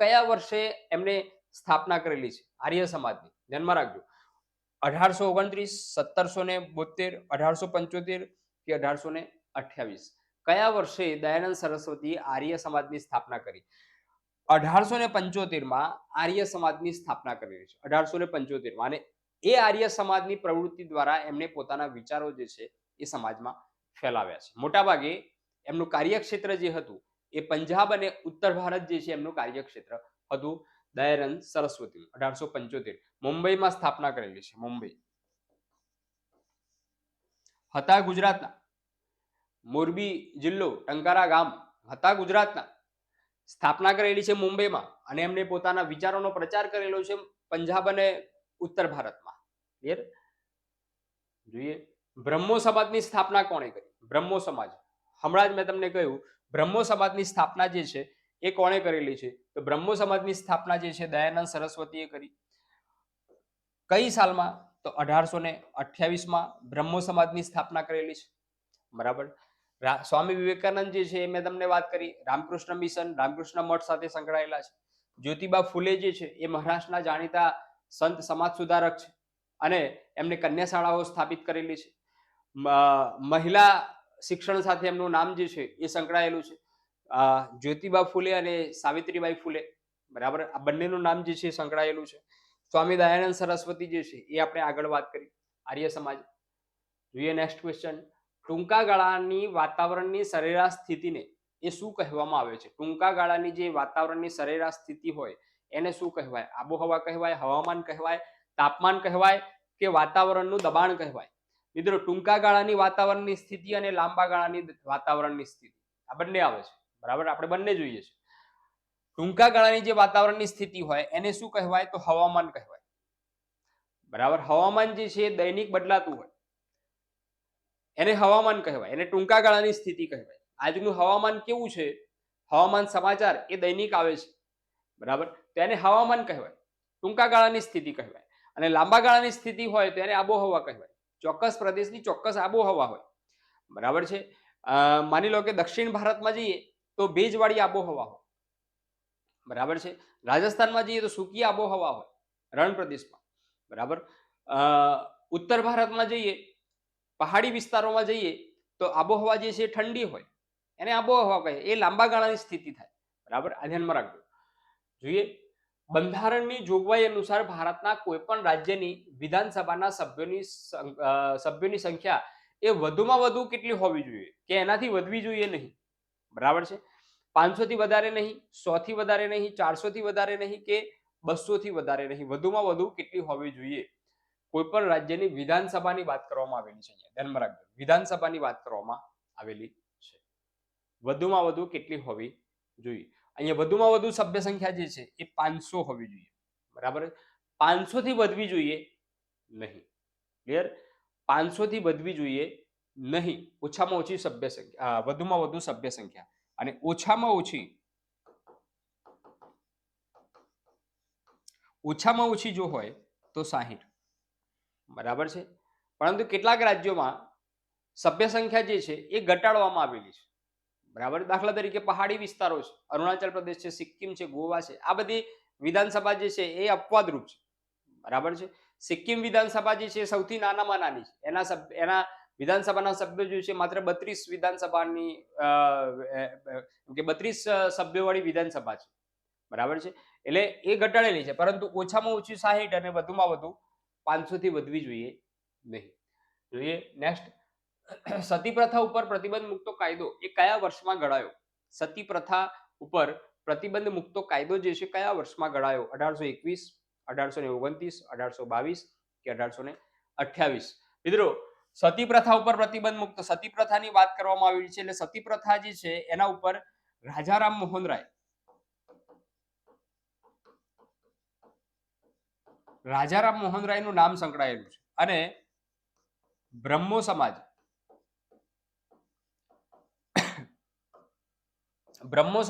કયા વર્ષે એમને સ્થાપના કરેલી છે આર્ય સમાજની? ધ્યાનમાં રાખજો, 1829, 1772, 1875 કે 1828? કયા વર્ષે દયાનંદ સરસ્વતીએ આર્ય સમાજની સ્થાપના કરી? 1875માં આર્ય સમાજની સ્થાપના કરેલી છે. 1875માં. અને એ આર્ય સમાજની પ્રવૃત્તિ દ્વારા એમને પોતાના વિચારો જે છે એ સમાજમાં ફેલાવ્યા છે. મોટાભાગે એમનું કાર્યક્ષેત્ર જે હતું એ પંજાબ અને ઉત્તર ભારત જે છે એમનું કાર્યક્ષેત્ર હતું. દયાનંદ સરસ્વતી 1875 મુંબઈમાં સ્થાપના કરેલી છે. મુંબઈ હતા ગુજરાતના. મોરબી જિલ્લો, ટંકારા ગામ હતા ગુજરાતના. સ્થાપના કરેલી છે મુંબઈમાં અને એમને પોતાના વિચારોનો પ્રચાર કરેલો છે પંજાબ અને ઉત્તર ભારતમાં. ક્લિયર? જોઈએ બ્રહ્મો સમાજની સ્થાપના કોણે કરી? બ્રહ્મો સમાજ, હમણાં જ મેં તમને કહ્યું બ્રહ્મો સમાજની સ્થાપના જે છે એ કોણે કરેલી છે? તો બ્રહ્મો સમાજની સ્થાપના જે છે દયાનંદ સરસ્વતીએ કરી. કઈ સાલમાં? તો 1828માં બ્રહ્મો સમાજની સ્થાપના કરેલી છે, બરાબર. સ્વામી વિવેકાનંદ જે છે એ મેં તમને વાત કરી, રામકૃષ્ણ મિશન, રામકૃષ્ણ મઠ સાથે સંકળાયેલા છે. જ્યોતિબા ફૂલે જે છે એ મહારાષ્ટ્રના જાણીતા સંત સમાજ સુધારક છે અને એમને કન્યા શાળાઓ સ્થાપિત કરેલી છે. મહિલા શિક્ષણ સાથે એમનું નામ જે છે એ સંકળાયેલું છે. જ્યોતિબા ફૂલે અને સાવિત્રીબાઈ ફૂલે, બરાબર, આ બંનેનું નામ જે છે સંકળાયેલું છે. સ્વામી દયાનંદ સરસ્વતી જે છે એ આપણે આગળ વાત કરી, આર્ય સમાજ. જોઈએ નેક્સ્ટ ક્વેશ્ચન. ટૂંકા ગાળાની વાતાવરણની સરેરાશ સ્થિતિને એ શું કહેવામાં આવે છે? ટૂંકા ગાળાની જે વાતાવરણની સરેરાશ સ્થિતિ હોય એને શું કહેવાય? આબોહવા કહેવાય, હવામાન કહેવાય, તાપમાન કહેવાય કે વાતાવરણનું દબાણ કહેવાય? મિત્રો, ટૂંકા ગાળાની વાતાવરણની સ્થિતિ અને લાંબા ગાળાની વાતાવરણની સ્થિતિ આ બંને આવે છે, બરાબર. આપણે બંને જોઈએ છે. ટૂંકા ગાળાની જે વાતાવરણની સ્થિતિ હોય એને શું કહેવાય? તો હવામાન કહેવાય, બરાબર. હવામાન જે છે દૈનિક બદલાતું હોય એને હવામાન કહેવાય, એને ટૂંકા ગાળાની સ્થિતિ કહેવાય. આજનું હવામાન કેવું છે? હવામાન સમાચાર એ દૈનિક આવે છે, બરાબર, તો એને હવામાન કહેવાય, ટૂંકા ગાળાની સ્થિતિ કહેવાય. અને લાંબા ગાળાની સ્થિતિ હોય તો એને આબોહવા કહેવાય. ચોક્કસ પ્રદેશની ચોક્કસ આબોહવા હોય, બરાબર છે. માની લો કે દક્ષિણ ભારતમાં જઈએ તો ભેજવાળી આબોહવા હોય, બરાબર છે. રાજસ્થાનમાં જઈએ તો સૂકી આબોહવા હોય રણ પ્રદેશમાં, બરાબર. ઉત્તર ભારતમાં જઈએ, પહાડી વિસ્તારોમાં જઈએ તો આબોહવા જે છે ઠંડી હોય, એને આબોહવા કહે. એ લાંબા ગાળાની સ્થિતિ થાય, બરાબર. આ ધ્યાનમાં રાખજો. જોઈએ બંધારણની જોગવાઈ અનુસાર ભારતના કોઈ પણ રાજ્યની વિધાનસભાના સભ્યોની સંખ્યા એ વધુમાં વધુ કેટલી હોવી જોઈએ? કે એનાથી વધવી જોઈએ નહીં, બરાબર છે. 500 થી વધારે નહીં, 100 થી વધારે નહીં, 400 થી વધારે નહીં કે 200 થી વધારે નહીં. વધુમાં વધુ કેટલી હોવી જોઈએ? કોઈ પણ રાજ્યની વિધાનસભાની વાત કરવામાં આવેલી છે. ધ્યાનમાં રાખજો, વિધાનસભાની વાત કરવામાં આવેલી છે. વધુમાં વધુ કેટલી હોવી જોઈએ? અહીંયા વધુમાં વધુ સભ્ય સંખ્યા જે છે એ 500 હોવી જોઈએ, બરાબર. 500 થી વધવી જોઈએ નહીં. ક્લિયર? 500 થી વધવી જોઈએ નહીં. ઓછામાં ઓછી સભ્ય સંખ્યા, વધુમાં વધુ સભ્ય સંખ્યા અને ઓછામાં ઓછી જો હોય તો 60, બરાબર છે. પરંતુ કેટલાક રાજ્યોમાં સભ્ય સંખ્યા જે છે એ ઘટાડવામાં આવેલી છે, બરાબર. દાખલા તરીકે પહાડી વિસ્તારો છે, અરુણાચલ પ્રદેશ છે, સિક્કિમ છે, ગોવા છે, આ બધી વિધાનસભા જે છે એ અપવાદરૂપ છે, બરાબર છે. સિક્કિમ વિધાનસભા જે છે સૌથી નાનામાં નાની છે. એના વિધાનસભાના સભ્યો જે છે માત્ર 32 વિધાનસભાની 32 સભ્યોવાળી વિધાનસભા છે, બરાબર છે. એટલે એ ઘટાડેલી છે, પરંતુ ઓછામાં ઓછી 60 અને વધુમાં વધુ 500 થી વધવી જોઈએ નહીં. જોઈએ નેક્સ્ટ. સતી પ્રથા ઉપર પ્રતિબંધ મૂકતો કાયદો એ કયા વર્ષમાં ઘડાયો? સતી પ્રથા ઉપર પ્રતિબંધ મૂકતો કાયદો જે છે કયા વર્ષમાં ઘડાયો? 1821, 1829, 1822 કે 1828? મિત્રો, સતી પ્રથા ઉપર પ્રતિબંધ મુક્ત સતી પ્રથાની વાત કરવામાં આવી છે, એટલે સતી પ્રથા જે છે એના ઉપર રાજારામ મોહન રાય નું નામ સંકળાયેલું છે અને બ્રહ્મો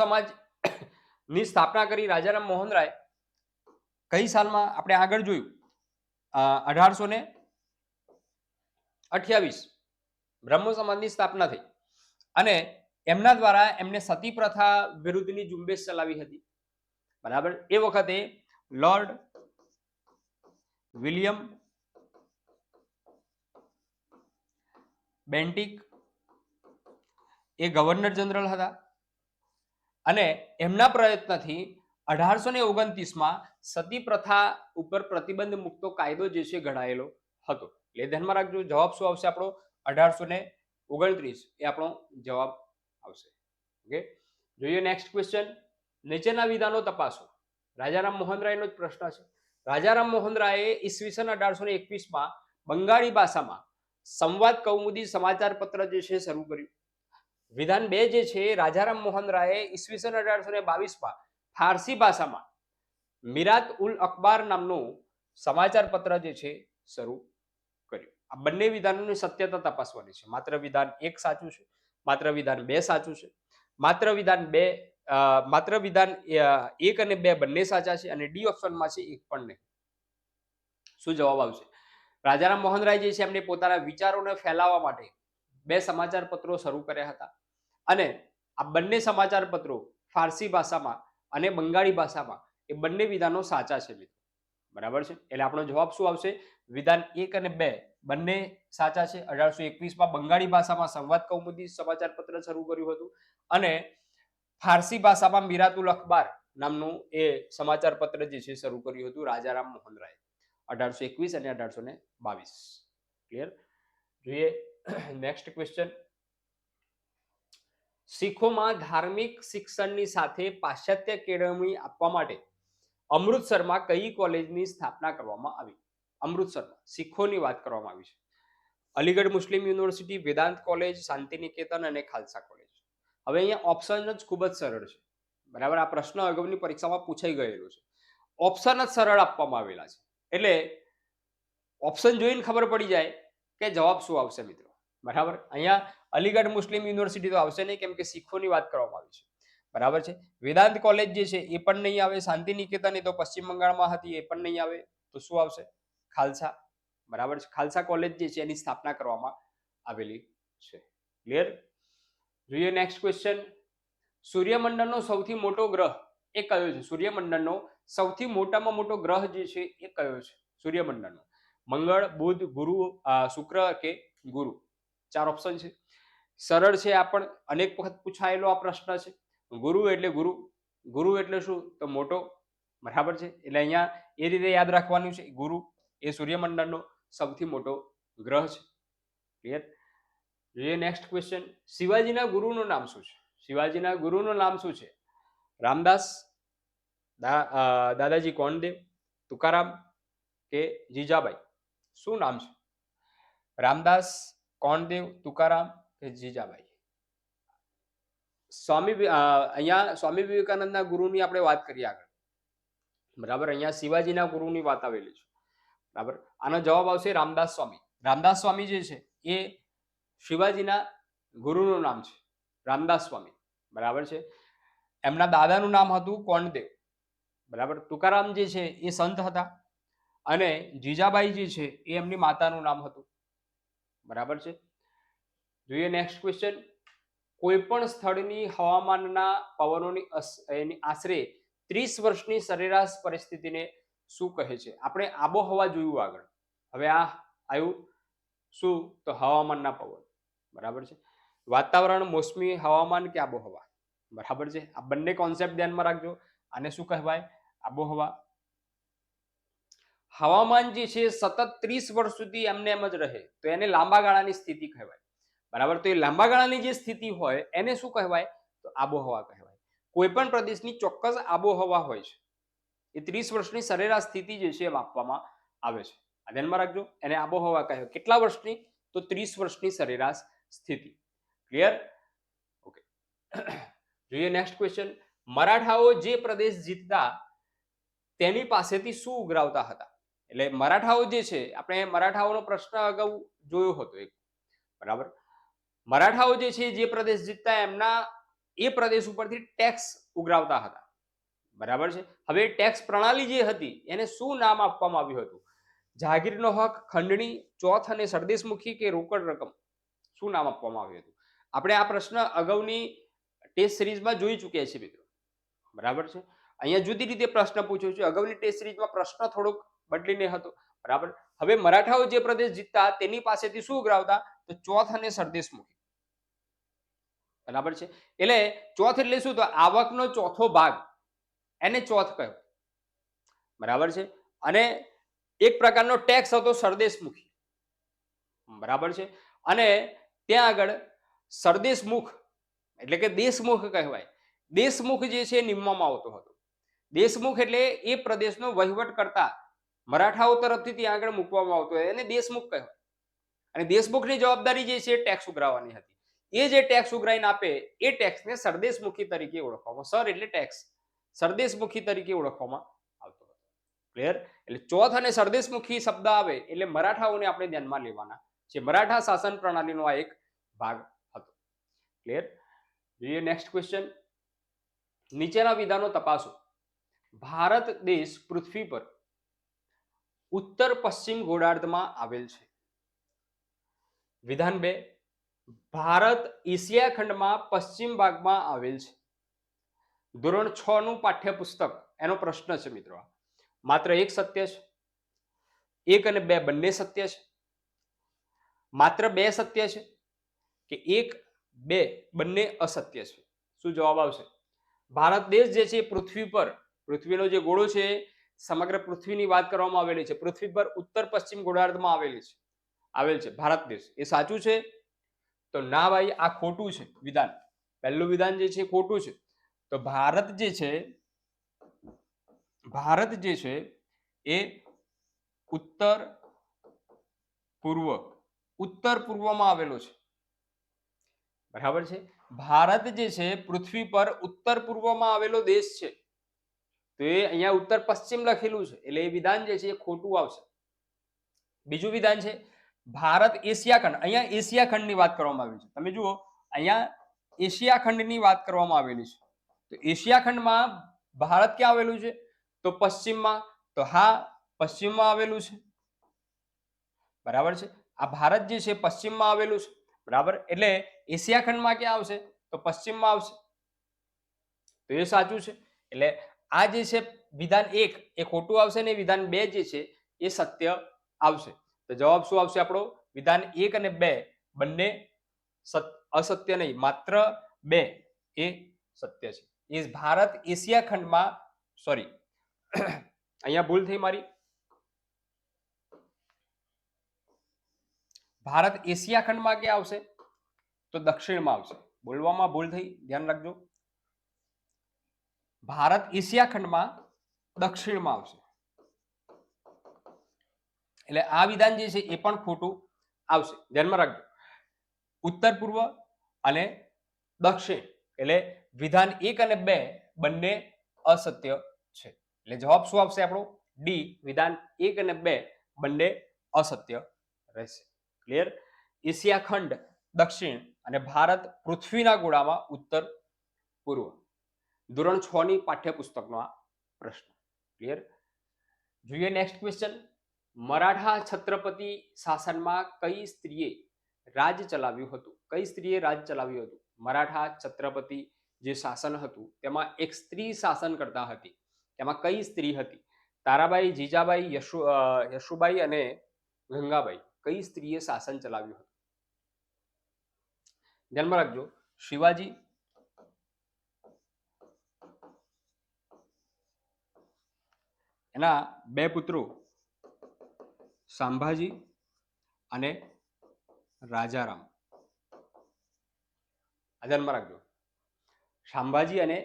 સમાજ ની સ્થાપના કરી રાજારામ મોહન રાય કઈ સાલમાં? આપણે આગળ જોયું 1828 બ્રહ્મો સમાજની સ્થાપના થઈ અને એમના દ્વારા એમને સતી પ્રથા વિરુદ્ધની ઝુંબેશ ચલાવી હતી, બરાબર. એ વખતે લોર્ડ વિલિયમ બેન્ટિક એ ગવર્નર જનરલ હતા અને એમના પ્રયત્નથી 1829માં સતી પ્રથા ઉપર પ્રતિબંધ મૂકતો કાયદો જે છે ઘડાયેલો હતો. એટલે ધ્યાનમાં રાખજો, જવાબ શું આવશે આપણો? 1829 એ આપણો જવાબ આવશે. ઓકે, જોઈએ નેક્સ્ટ ક્વેશ્ચન. નીચેના વિધાનો તપાસો. રાજારામ મોહન રાયનો જ પ્રશ્ન છે. રાજારામ મોહન રાયે ઈસવીસન 1821માં બંગાળી ભાષામાં સંવાદ કૌમુદી સમાચાર પત્ર જે છે શરૂ કર્યું. વિધાન 2 જે છે, રાજારામ મોહન રાયે ઈસવીસન 1822માં ફારસી ભાષામાં મિરાત ઉલ અખબાર નામનું સમાચાર પત્ર જે છે શરૂ કર્યું. આ બંને વિધાનોની સત્યતા તપાસવાની છે. માત્ર વિધાન 1 સાચું છે, માત્ર વિધાન 2 સાચું છે, માત્ર વિધાન 1 અને 2 બંને સાચા છે અને ડી ઓપ્શનમાં છે 1 પણ નહીં. શું જવાબ આવશે? રાજારામ મોહન રાય જે છે એમને પોતાના વિચારોને ફેલાવવા માટે 2 સમાચાર પત્રો શરૂ કર્યા હતા અને આ બંને સમાચાર પત્રો ફારસી ભાષામાં અને બંગાળી ભાષામાં એ બંને વિધાનો સાચા છે મિત્રો, બરાબર છે. એટલે આપણો જવાબ શું આવશે? વિધાન 1 અને 2 બંને સાચા છે. 1821માં બંગાળી ભાષામાં સંવાદ કૌમુદી સમાચાર પત્ર શરૂ કર્યું હતું અને ફારસી ભાષામાં મિરાતુલ અખબાર નામનું એ સમાચાર પત્ર જે છે શરૂ કર્યું હતું રાજારામ મોહન રાય 1821 અને 1822. ક્લિયર? જોઈએ નેક્સ્ટ ક્વેશ્ચન. શીખોમાં ધાર્મિક શિક્ષણની સાથે પાશ્ચાત્ય કેળવણી આપવા માટે અમૃતસરમાં કઈ કોલેજની સ્થાપના કરવામાં આવી? અમૃતસરમાં શીખોની વાત કરવામાં આવી છે. અલીગઢ મુસ્લિમ યુનિવર્સિટી, વેદાંત કોલેજ, શાંતિ નિકેતન અને ખાલસા કોલેજ. હવે અહીંયા ઓપ્શન જ ખૂબ જ સરળ છે, બરાબર. આ પ્રશ્ન અગાઉની પરીક્ષામાં પૂછાઈ ગયેલો છે. ઓપ્શન જ સરળ આપવામાં આવેલા છે એટલે ઓપ્શન જોઈને ખબર પડી જાય કે જવાબ શું આવશે મિત્રો, બરાબર. અહીંયા અલીગઢ મુસ્લિમ યુનિવર્સિટી તો આવશે નહીં કેમ કે શીખોની વાત કરવામાં આવી છે, બરાબર છે. વેદાંત કોલેજ જે છે એ પણ નહીં આવે. શાંતિ નિકેતન એ તો પશ્ચિમ બંગાળમાં હતી, એ પણ નહીં આવે. તો શું આવશે? ખાલસા, બરાબર છે. ખાલસા કોલેજ જે છે એની સ્થાપના કરવામાં આવેલી છે. ક્લિયર? જોઈએ નેક્સ્ટ ક્વેશ્ચન. સૂર્યમંડળનો સૌથી મોટો ગ્રહ એ કયો છે? સૂર્યમંડળનો સૌથી મોટામાં મોટો ગ્રહ જે છે એ કયો છે સૂર્યમંડળનો? મંગળ, બુધ, ગુરુ, શુક્ર કે ગુરુ? 4 ઓપ્શન છે. સરળ છે, આ પણ અનેક વખત પૂછાયેલો આ પ્રશ્ન છે. ગુરુ એટલે ગુરુ, ગુરુ એટલે શું? તો મોટો, બરાબર છે. એટલે અહીંયા એ રીતે યાદ રાખવાનું છે, ગુરુ એ સૂર્યમંડળનો સૌથી મોટો ગ્રહ છે. ક્લિયર? જોઈએ નેક્સ્ટ ક્વેશ્ચન. શિવાજીના ગુરુનું નામ શું છે? શિવાજીના ગુરુનું નામ શું છે? રામદાસ, દાદાજી કોંડદેવ, તુકારામ કે જીજાબાઈ? શું નામ છે? રામદાસ, કોંડદેવ, તુકારામ કે જીજાબાઈ? અહીંયા સ્વામી વિવેકાનંદના ગુરુની આપણે વાત કરીએ આગળ, બરાબર. અહીંયા શિવાજીના ગુરુની વાત આવેલી છે, બરાબર. આનો જવાબ આવશે રામદાસ સ્વામી. રામદાસ સ્વામી જે છે એ શિવાજીના ગુરુનું નામ છે, રામદાસ સ્વામી, બરાબર છે. એમના દાદાનું નામ હતું કોંડદેવ, બરાબર. તુકારામ જે છે એ સંત હતા અને જીજાબાઈ જે છે એ એમની માતાનું નામ હતું, બરાબર છે. જોઈએ નેક્સ્ટ ક્વેશ્ચન. કોઈ પણ સ્થળની હવામાનના પવનોની આશરે 30 વર્ષની સરેરાશ પરિસ્થિતિને શું કહે છે? આપણે આબોહવા જોયું આગળ, હવે આ આવ્યું શું? તો હવામાનના પવન, બરાબર છે. વાતાવરણ, મોસમી હવામાન કે આબોહવા? બરાબર છે. આ બંને કોન્સેપ્ટ ધ્યાનમાં રાખજો. આને શું કહેવાય? આબોહવા. હવામાન જે છે સતત 30 વર્ષ સુધી એમને એમ જ રહે તો એને લાંબા ગાળાની સ્થિતિ કહેવાય. બરાબર. તો એ લાંબા ગાળાની જે સ્થિતિ હોય એને શું કહેવાય? તો આબોહવા કહેવાય. કોઈ પણ પ્રદેશની ચોક્કસ આબોહવા હોય છે. એ 30 વર્ષની સરેરાશ સ્થિતિ જે છે એ માપવામાં આવે છે. આ ધ્યાનમાં રાખજો, એને આબોહવા કહેવાય. કેટલા વર્ષની? તો 30 વર્ષની સરેરાશ સ્થિતિ. ક્લિયર? ઓકે. જોઈએ નેક્સ્ટ ક્વેશ્ચન. મરાઠાઓ જે પ્રદેશ જીતતા તેની પાસેથી શું ઉઘરાવતા હતા? એટલે મરાઠાઓ જે છે, આપણે મરાઠાઓનો પ્રશ્ન અગાઉ જોયો હતો એક, બરાબર. મરાઠાઓ જે છે જે પ્રદેશ જીતતા એમના એ પ્રદેશ ઉપરથી ટેક્સ ઉઘરાવતા હતા, બરાબર છે. હવે ટેક્સ પ્રણાલી જે હતી એને શું નામ આપવામાં આવ્યું હતું? જાગીરનો હક, ખંડણી, ચોથ અને સરદેશમુખી કે રોકડ રકમ? શું નામ આપવામાં આવ્યું હતું? આપણે આ પ્રશ્ન અગાઉની ટેસ્ટ સિરીઝમાં જોઈ ચૂક્યા છીએ મિત્રો, બરાબર છે. અહીંયા જુદી રીતે પ્રશ્ન પૂછ્યો છે. અગાઉની ટેસ્ટ સિરીઝમાં પ્રશ્ન થોડોક બદલીને હતો, બરાબર. હવે મરાઠાઓ જે પ્રદેશ જીતતા તેની પાસેથી શું ઉઘરાવતા? તો ચોથ અને સરદેશમુખી, બરાબર છે. એટલે ચોથ એટલે શું? તો આવકનો ચોથો ભાગ, એને ચોથ કહ્યો, બરાબર છે. અને એક પ્રકારનો ટેક્સ હતો સરદેશમુખી, બરાબર છે. અને ત્યાં આગળ સરદેશમુખ એટલે કે દેશમુખ કહેવાય. દેશમુખ જે છે નિમવામાં આવતો હતો. દેશમુખ એટલે એ પ્રદેશનો વહીવટ કરતા મરાઠાઓ તરફથી ત્યાં આગળ મૂકવામાં આવતો હોય એને દેશમુખ કહેવાય. અને દેશમુખની જવાબદારી જે છે ટેક્સ ઉઘરાવવાની હતી. એ જે ટેક્સ ઉઘરાઈને આપે એ ટેક્સને સરદેશમુખી તરીકે ઓળખવામાં, સર એટલે ટેક્સ, સરદેશમુખી તરીકે ઓળખવામાં આવતો હતો. ક્લિયર? એટલે ચોથ અને સરદેશમુખી શબ્દ આવે એટલે મરાઠાઓને આપણે ધ્યાનમાં લેવાના છે. મરાઠા શાસન પ્રણાલીનો આ એક ભાગ હતો. ક્લિયર? જોઈએ નેક્સ્ટ ક્વેશ્ચન. નીચેના વિધાનો તપાસો. ભારત દેશ પૃથ્વી પર ઉત્તર પશ્ચિમ ગોળાર્ધમાં આવેલ છે. વિધાન 2, ભારત એશિયા ખંડમાં પશ્ચિમ ભાગમાં આવેલ છે. ધોરણ 6 નું પાઠ્યપુસ્તક, એનો પ્રશ્ન છે મિત્રો. માત્ર એક સત્ય છે, 1 અને 2 બંને સત્ય છે, માત્ર 2 સત્ય છે કે 1, 2 બંને અસત્ય છે? શું જવાબ આવશે? ભારત દેશ જે છે પૃથ્વી પર, પૃથ્વીનો જે ગોળો છે સમગ્ર પૃથ્વીની વાત કરવામાં આવેલી છે, પૃથ્વી પર ઉત્તર પશ્ચિમ ગોળાર્ધમાં આવેલ છે ભારત દેશ. એ સાચું છે? તો ના ભાઈ, આ ખોટું છે વિધાન. પહેલું વિધાન જે છે ખોટું છે. તો ભારત જે છે એ ઉત્તર પૂર્વમાં આવેલો છે, બરાબર છે. ભારત જે છે પૃથ્વી પર ઉત્તર પૂર્વમાં આવેલો દેશ છે. તો એ અહીંયા ઉત્તર પશ્ચિમ લખેલું છે એટલે એ વિધાન જે છે એ ખોટું આવશે. બીજું વિધાન છે ભારત એશિયા ખંડ, અહીંયા એશિયા ખંડની વાત કરવામાં આવી છે. તમે જુઓ અહીંયા એશિયા ખંડની વાત કરવામાં આવેલી છે. તો એશિયા ખંડમાં ભારત ક્યાં આવેલું છે? તો પશ્ચિમમાં. તો હા, પશ્ચિમમાં આવેલું છે, બરાબર છે. આ ભારત જે છે પશ્ચિમમાં આવેલું છે, બરાબર. એટલે એશિયા ખંડમાં ક્યાં આવશે? તો પશ્ચિમમાં આવશે. તો એ સાચું છે. એટલે આ જે છે વિધાન 1 એ ખોટું આવશે ને વિધાન 2 જે છે એ સત્ય આવશે. તો જવાબ શું આવશે આપણો? વિધાન 1 અને 2 બંને અસત્ય નહીં, માત્ર 2 એ સત્ય છે. એ ભારત એશિયા ખંડમાં, સોરી અહીંયા ભૂલ થઈ મારી, ભારત એશિયા ખંડમાં ક્યાં આવશે? તો દક્ષિણમાં આવશે. બોલવામાં ભૂલ થઈ, ધ્યાન રાખજો. ભારત એશિયા ખંડમાં દક્ષિણમાં આવશે. એટલે આ વિધાન જે છે એ પણ ખોટું આવશે, ધ્યાનમાં રાખજો. ઉત્તર પૂર્વ અને દક્ષિણ એટલે વિધાન 1 અને 2 બંને અસત્ય છે. એટલે જવાબ શું આવશે આપણો? ડી, વિધાન 1 અને 2 બંને અસત્ય રહેશે. ક્લિયર? એશિયા ખંડ દક્ષિણ અને ભારત પૃથ્વીના ગોળામાં ઉત્તર પૂર્વ. ધોરણ 6 ની પાઠ્યપુસ્તકનો આ પ્રશ્ન. ક્લિયર? જોઈએ નેક્સ્ટ ક્વેશ્ચન. મરાઠા છત્રપતિ શાસનમાં કઈ સ્ત્રીએ રાજ ચલાવ્યું હતું? કઈ સ્ત્રીએ રાજ ચલાવ્યું હતું? મરાઠા છત્રપતિ જે શાસન હતું તેમાં એક સ્ત્રી શાસન કરતા હતી. તેમાં કઈ સ્ત્રી હતી? તારાબાઈ, જીજાબાઈ, યશુબાઈ અને ગંગાબાઈ. કઈ સ્ત્રીએ શાસન ચલાવ્યું હતું? ધ્યાનમાં રાખજો. શિવાજી, એના 2 પુત્રો સંભાજી અને રાજારામ. આ ધ્યાનમાં રાખજો. શાંભાજી અને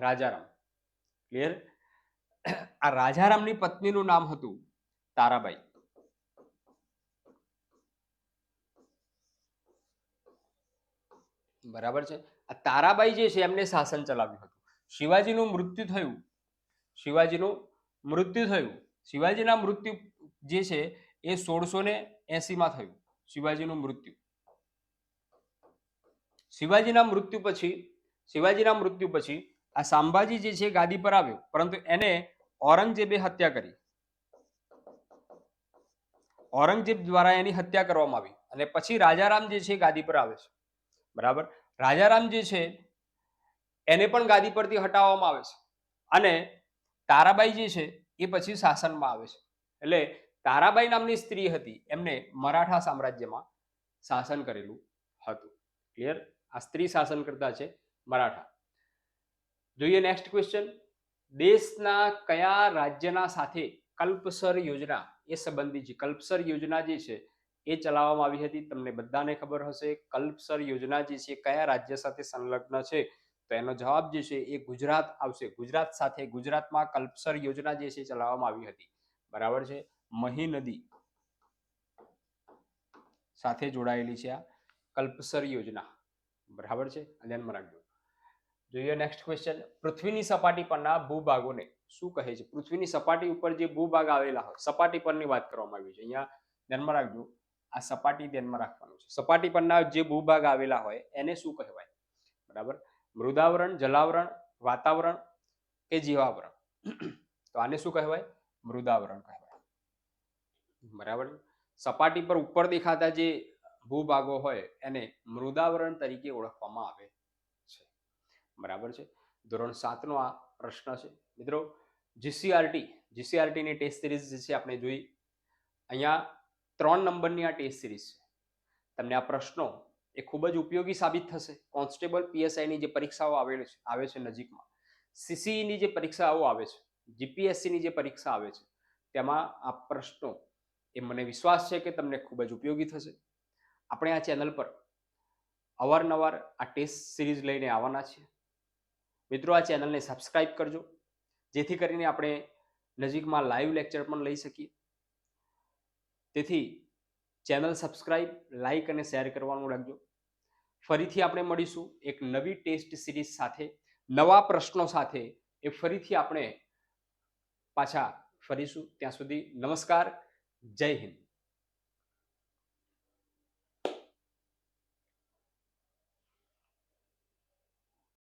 રાજારામ. ક્લિયર? આ રાજારામની પત્નીનું નામ હતું તારાબાઈ. બરાબર છે. આ તારાબાઈ જે છે એમને શાસન ચલાવ્યું હતું. શિવાજીનું મૃત્યુ થયું. શિવાજીના મૃત્યુ જે છે એ 1680 થયું. શિવાજીનું મૃત્યુ. શિવાજીના મૃત્યુ પછી આ સંભાજી જે છે ગાદી પર આવ્યો, પરંતુ એને ઔરંગઝેબે હત્યા કરી. ઔરંગઝેબ દ્વારા એની હત્યા કરવામાં આવી અને પછી રાજારામ જે છે ગાદી પર આવે છે. બરાબર? રાજારામ જે છે એને પણ ગાદી પરથી હટાવવામાં આવે છે અને તારાબાઈ જે છે એ પછી શાસનમાં આવે છે. એટલે તારાબાઈ નામની સ્ત્રી હતી, એમને મરાઠા સામ્રાજ્યમાં શાસન કરેલું હતું. ક્લિયર? આ સ્ત્રી શાસન કરતા છે મરાઠા. જોઈએ નેક્સ્ટ ક્વેશ્ચન. દેશના કયા રાજ્યના સાથે કલ્પસર યોજના એ સંબંધિત છે? કલ્પસર યોજના જે છે એ ચલાવવામાં આવી હતી. તમને બધાને ખબર હશે કલ્પસર યોજના જે છે કયા રાજ્ય સાથે સંલગ્ન છે? તો એનો જવાબ જે છે એ ગુજરાત આવશે. ગુજરાત સાથે, ગુજરાતમાં કલ્પસર યોજના જે છે ચલાવવામાં આવી હતી. બરાબર છે? મહી નદી સાથે જોડાયેલી છે આ કલ્પસર યોજના. બરાબર છે? ધ્યાનમાં રાખજો. જોઈએ નેક્સ્ટ ક્વેશ્ચન. પૃથ્વીની સપાટી પરના ભૂભાગોને શું કહે છે? પૃથ્વીની સપાટી ઉપર જે ભૂભાગ આવેલા હોય, સપાટી પરની વાત કરવામાં આવી છે. અહીંયા ધ્યાનમાં રાખજો, આ સપાટી ધ્યાનમાં રાખવાનું છે. સપાટી પરના જે ભૂભાગ આવેલા હોય એને શું કહેવાય? બરાબર? મૃદાવરણ, જલાવરણ, વાતાવરણ કે જીવાવરણ? તો આને શું કહેવાય? મૃદાવરણ કહેવાય. બરાબર? સપાટી પર ઉપર દેખાતા જે ભૂભાગો હોય એને મૃદાવરણ તરીકે ઓળખવામાં આવે છે. બરાબર છે? ધોરણ 7 નો આ પ્રશ્ન છે. મિત્રો, જીસીઆરટી ની ટેસ્ટ સિરીઝ જે છે આપણે જોઈ. અહીંયા 3 નંબરની આ ટેસ્ટ સિરીઝ છે. તમને આ પ્રશ્નો એ ખૂબ જ ઉપયોગી સાબિત થશે. કોન્સ્ટેબલ પીએસઆઈની જે પરીક્ષાઓ આવે છે નજીકમાં, સીસીઈની જે પરીક્ષાઓ આવે છે, જીપીએસસીની જે પરીક્ષા આવે છે, તેમાં આ પ્રશ્નો એ મને વિશ્વાસ છે કે તમને ખૂબ જ ઉપયોગી થશે. આપણે આ ચેનલ પર અવારનવાર આ ટેસ્ટ સિરીઝ લઈને આવવાના છીએ. મિત્રો, આ ચેનલને સબસ્ક્રાઇબ કરજો, જેથી કરીને આપણે નજીકમાં લાઈવ લેક્ચર પણ લઈ શકીએ. તેથી ચેનલ સબસ્ક્રાઇબ, લાઈક અને શેર કરવાનું રાખજો. ફરીથી આપણે મળીશું એક નવી ટેસ્ટ સિરીઝ સાથે, નવા પ્રશ્નો સાથે. એ ફરીથી આપણે પાછા ફરીશું. ત્યાં સુધી નમસ્કાર, જય હિન્દ.